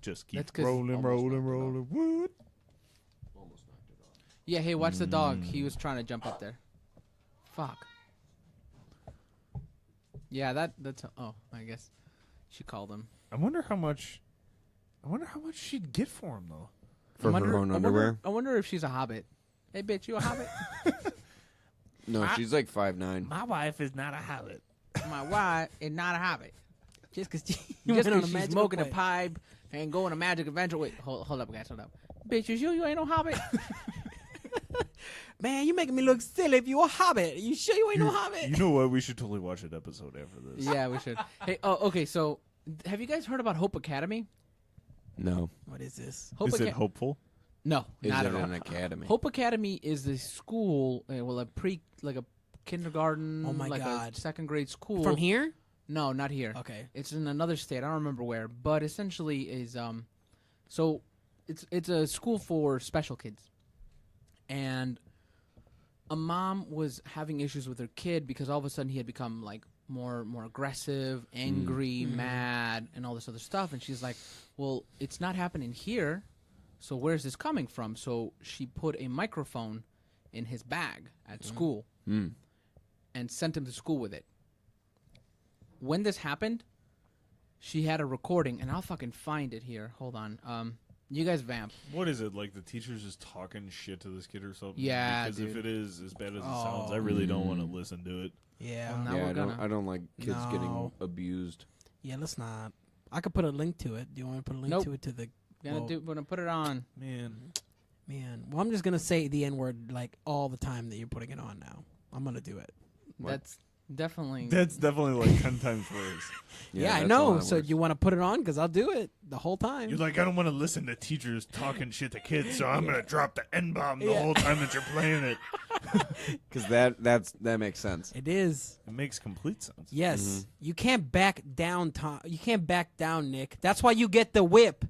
S2: Just keep
S6: That's 'cause-
S2: rolling. Wood.
S6: Yeah, hey, watch the dog. He was trying to jump up there. Fuck. Yeah, that's... Oh, I guess she called him.
S2: I wonder how much she'd get for him though.
S8: For her own underwear.
S6: I wonder if she's a hobbit. Hey, bitch, you a hobbit?
S8: No, she's like 5'9".
S2: My wife is not a hobbit.
S6: My wife is not a hobbit.
S7: Just because
S6: She's smoking a pipe and going to magic adventure. Wait, hold up, guys, hold up. Bitch, you ain't no hobbit.
S7: Man, you making me look silly if you a hobbit. You sure you ain't no hobbit?
S2: You know what? We should totally watch an episode after this.
S6: Yeah, we should. Hey, okay, so have you guys heard about Hope Academy?
S8: No.
S7: What is this?
S2: Is it hopeful?
S6: No,
S8: Is
S6: not
S8: it
S6: at all.
S8: an academy?
S6: Hope Academy is the school, like a kindergarten,
S7: Oh my
S6: like
S7: God.
S6: a second grade school.
S7: From here?
S6: No, not here.
S7: Okay.
S6: It's in another state. I don't remember where, but essentially is so it's a school for special kids. And a mom was having issues with her kid because all of a sudden he had become like more aggressive, angry, mad, and all this other stuff. And she's like, "Well, it's not happening here. So where's this coming from?" So she put a microphone in his bag at school and sent him to school with it. When this happened, she had a recording, and I'll fucking find it here. Hold on. You guys vamp.
S2: What is it, like the teacher's just talking shit to this kid or something?
S6: Yeah,
S2: Because
S6: dude.
S2: if it is as bad as it sounds, I really don't want to listen to it.
S7: Yeah.
S6: Well, now
S8: Yeah,
S6: we're
S8: I don't like kids getting
S7: No.
S8: abused.
S7: Yeah, let's not. I could put a link to it. Do you want me to put a link
S6: Nope.
S7: to it to the...
S6: Gonna put it on.
S2: Man.
S7: Man. Well, I'm just going to say the N-word like all the time that you're putting it on now. I'm going to do it.
S6: That's definitely.
S2: That's definitely like 10 times worse.
S7: Yeah, I
S8: that's a
S7: know.
S8: lot
S7: So
S8: worse.
S7: you want to put it on? Because I'll do it the whole time.
S2: You're like, I don't want to listen to teachers talking shit to kids, so I'm going to drop the N-bomb the whole time that you're playing it.
S8: Because that makes sense.
S7: It is.
S2: It makes complete sense.
S7: Yes. You can't back down, Tom. You can't back down, Nick. That's why you get the whip.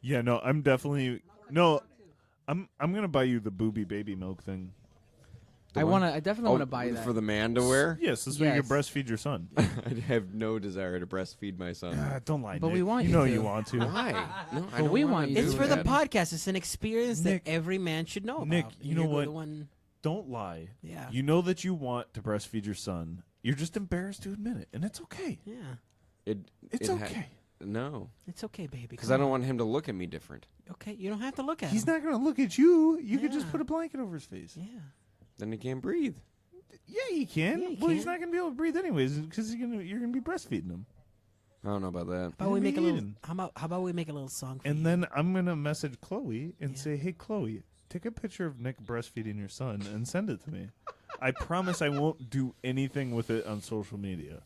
S2: Yeah, no, I'm definitely... No, I'm going to buy you the booby baby milk thing.
S6: I definitely want to buy that.
S8: For the man to wear?
S2: Yes, this way you
S6: Yes.
S2: can breastfeed your son.
S8: I have no desire to breastfeed my son.
S2: Don't lie,
S6: But
S2: Nick.
S6: we want
S2: you
S6: you
S2: know
S6: to.
S2: you want to.
S8: Why? No, I
S6: But
S8: don't
S6: we
S8: wanna
S6: want you
S8: do
S6: to.
S7: It's for the
S8: that.
S7: podcast. It's an experience
S2: Nick-
S7: that every man should know
S2: Nick,
S7: about.
S2: you
S7: And
S2: know
S7: you're
S2: what?
S7: the one-
S2: Don't lie.
S7: Yeah.
S2: You know that you want to breastfeed your son. You're just embarrassed to admit it, and it's okay.
S7: Yeah.
S2: It's okay.
S8: No,
S7: It's okay, baby.
S8: because I don't want him to look at me different.
S7: Okay, you don't have to look at
S2: He's
S7: him.
S2: not going to look at you. You could just
S7: Yeah.
S2: put a blanket over his face.
S7: Yeah.
S8: Then he can't breathe.
S2: Yeah, he can.
S7: Yeah, he
S2: Well, he's
S7: can.
S2: not going to be able to breathe anyways because you're going to be breastfeeding him.
S8: I don't know about that.
S7: How about we make a little?
S2: Aiden.
S7: How about we make a little song for
S2: And
S7: you?
S2: then I'm going to message Chloe and say, hey, Chloe, take a picture of Nick breastfeeding your son and send it to me. I promise I won't do anything with it on social media.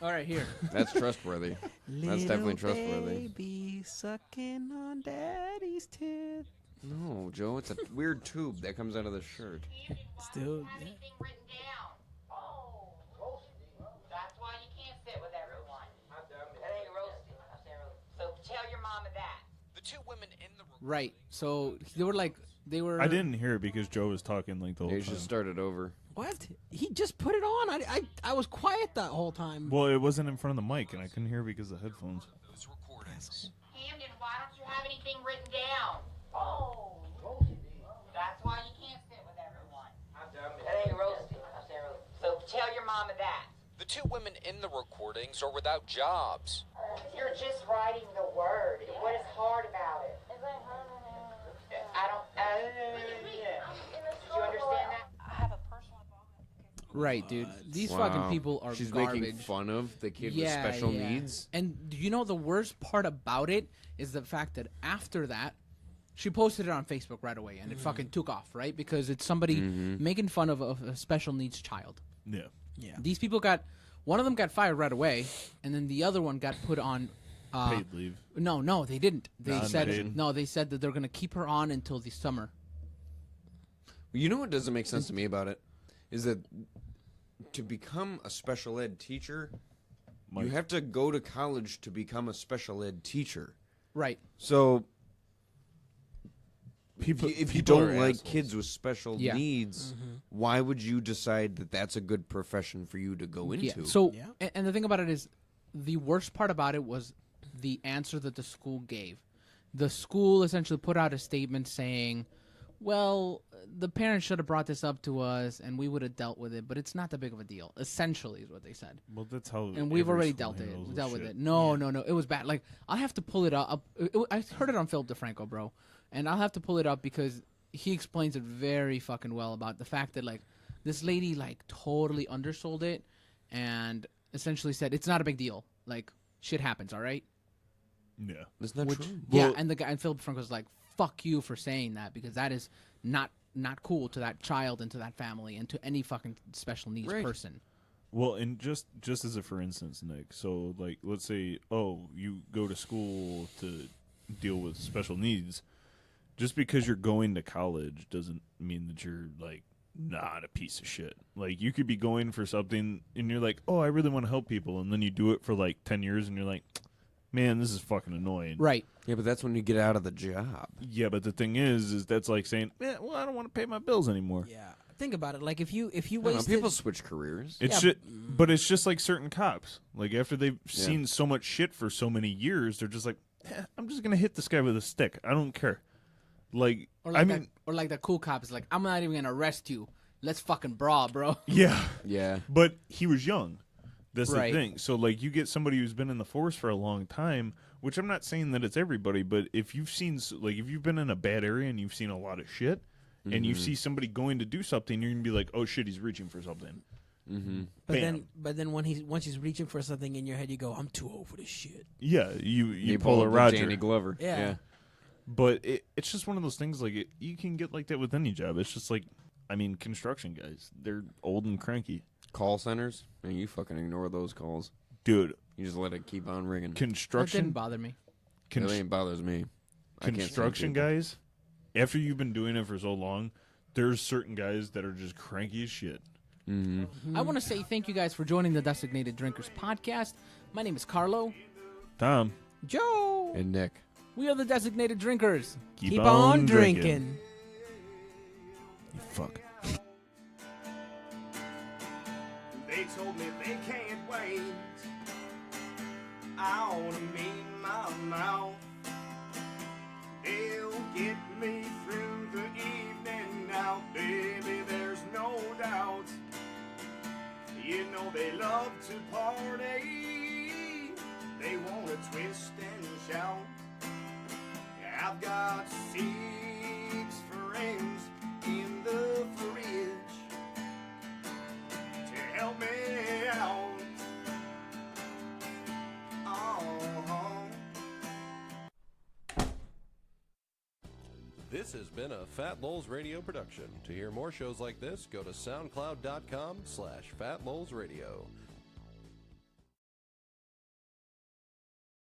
S6: All right, here.
S8: That's trustworthy. That's definitely trustworthy.
S7: Baby sucking on daddy's tit.
S8: No, Joe, it's a weird tube that comes out of the shirt.
S7: Still. Yeah.
S3: Anything written down. Oh, that's why you can't sit with everyone. That ain't roasting. So tell your mama that.
S10: The two women in the room.
S6: Right. So they were.
S2: I didn't hear it because Joe was talking like the whole
S8: You
S2: time.
S8: should start it over.
S7: What? He just put it on. I was quiet that whole time.
S2: Well, it wasn't in front of the mic, and I couldn't hear because of the headphones.
S10: Those recordings.
S3: Hamden, why don't you have anything written down? Oh, that's why you can't sit with everyone. That ain't roasting. So tell your mama that.
S10: The two women in the recordings are without jobs.
S3: You're just writing the word. What is hard about it? I don't. Did you understand that?
S6: Right, dude. These
S8: Wow.
S6: fucking people are
S8: She's
S6: garbage.
S8: making fun of the kid with special needs.
S6: And do you know the worst part about it is the fact that after that, she posted it on Facebook right away, and it fucking took off, right? Because it's somebody making fun of a special needs child.
S2: Yeah.
S7: Yeah.
S6: These people one of them got fired right away, and then the other one got put on.
S2: Paid leave.
S6: No, they didn't. They said
S2: Non-paid.
S6: They said that they're gonna keep her on until the summer.
S8: You know what doesn't make sense to me about it? Is that to become a special ed teacher,
S2: Mike.
S8: you have to go to college to become a special ed teacher.
S6: Right.
S8: So
S2: People,
S8: if you
S2: people
S8: don't
S2: are
S8: like
S2: assholes.
S8: kids with special
S6: Yeah.
S8: needs, why would you decide that that's a good profession for you to go into?
S6: Yeah. So,
S7: Yeah.
S6: and the thing about it is, the worst part about it was the answer that the school gave. The school essentially put out a statement saying, well, the parents should have brought this up to us and we would have dealt with it, but it's not that big of a deal. Essentially, is what they said.
S2: Well, that's how.
S6: And we've
S2: every
S6: already
S2: school
S6: dealt it.
S2: handles
S6: We
S2: this
S6: dealt with
S2: shit.
S6: it. No, it was bad. Like, I'll have to pull it up. I heard it on Philip DeFranco, bro. And I'll have to pull it up because he explains it very fucking well about the fact that like this lady like totally undersold it and essentially said it's not a big deal. Like shit happens, all right?
S2: Yeah.
S8: Isn't that true?
S6: Yeah,
S2: Well-
S6: and the guy and Philip Franco's like, fuck you for saying that because that is not cool to that child and to that family and to any fucking special needs
S8: Right.
S6: person.
S2: Well, and just as a for instance, Nick. So, like, let's say, you go to school to deal with special needs. Just because you're going to college doesn't mean that you're like not a piece of shit. Like, you could be going for something, and you're like, oh, I really want to help people, and then you do it for like 10 years, and you're like, man, this is fucking annoying.
S6: Right.
S8: Yeah, but that's when you get out of the job.
S2: Yeah, but the thing is that's like saying, well, I don't want to pay my bills anymore.
S7: Yeah. Think about it. Like if you
S8: I don't know,
S7: wasted
S8: people switch careers.
S2: It's
S7: Yeah.
S2: but it's just like certain cops. Like after they've seen so much shit for so many years, they're just like, I'm just gonna hit this guy with a stick. I don't care. Like,
S6: Or like
S2: I mean,
S6: or like the cool cop is like, I'm not even gonna arrest you. Let's fucking brawl, bro.
S2: yeah,
S8: Yeah.
S2: but he was young. That's
S6: Right.
S2: the thing. So like, you get somebody who's been in the force for a long time, which I'm not saying that it's everybody, but if you've seen like if you've been in a bad area and you've seen a lot of shit, and you see somebody going to do something, you're gonna be like, oh shit, he's reaching for something.
S7: but then once he's reaching for something in your head, you go, I'm too old for this shit.
S2: Yeah, you
S8: pull
S2: pull a
S8: up
S2: Roger.
S8: Danny Glover.
S7: Yeah.
S2: But it's just one of those things, like, you can get like that with any job. It's just like, I mean, construction guys, they're old and cranky.
S8: Call centers, and you fucking ignore those calls.
S2: Dude,
S8: You just let it keep on ringing.
S6: That didn't
S2: construction
S6: bother me.
S8: It ain't bothers me. I can't stand
S2: construction
S8: people.
S2: guys, after you've been doing it for so long, there's certain guys that are just cranky as shit.
S6: I want to say thank you guys for joining the Designated Drinkers podcast. My name is Carlo.
S2: Tom,
S6: Joe.
S8: And Nick.
S6: We are the Designated Drinkers.
S2: keep
S7: on drinking.
S2: You fuck.
S11: They told me they can't wait. I wanna meet my mouth. They'll get me through the evening now, baby, there's no doubt. You know they love to party. They wanna twist and shout. I've got 6 friends in the fridge to help me out.
S9: This has been a Fat Lowell's Radio production. To hear more shows like this, go to soundcloud.com/Fat Lowell's Radio.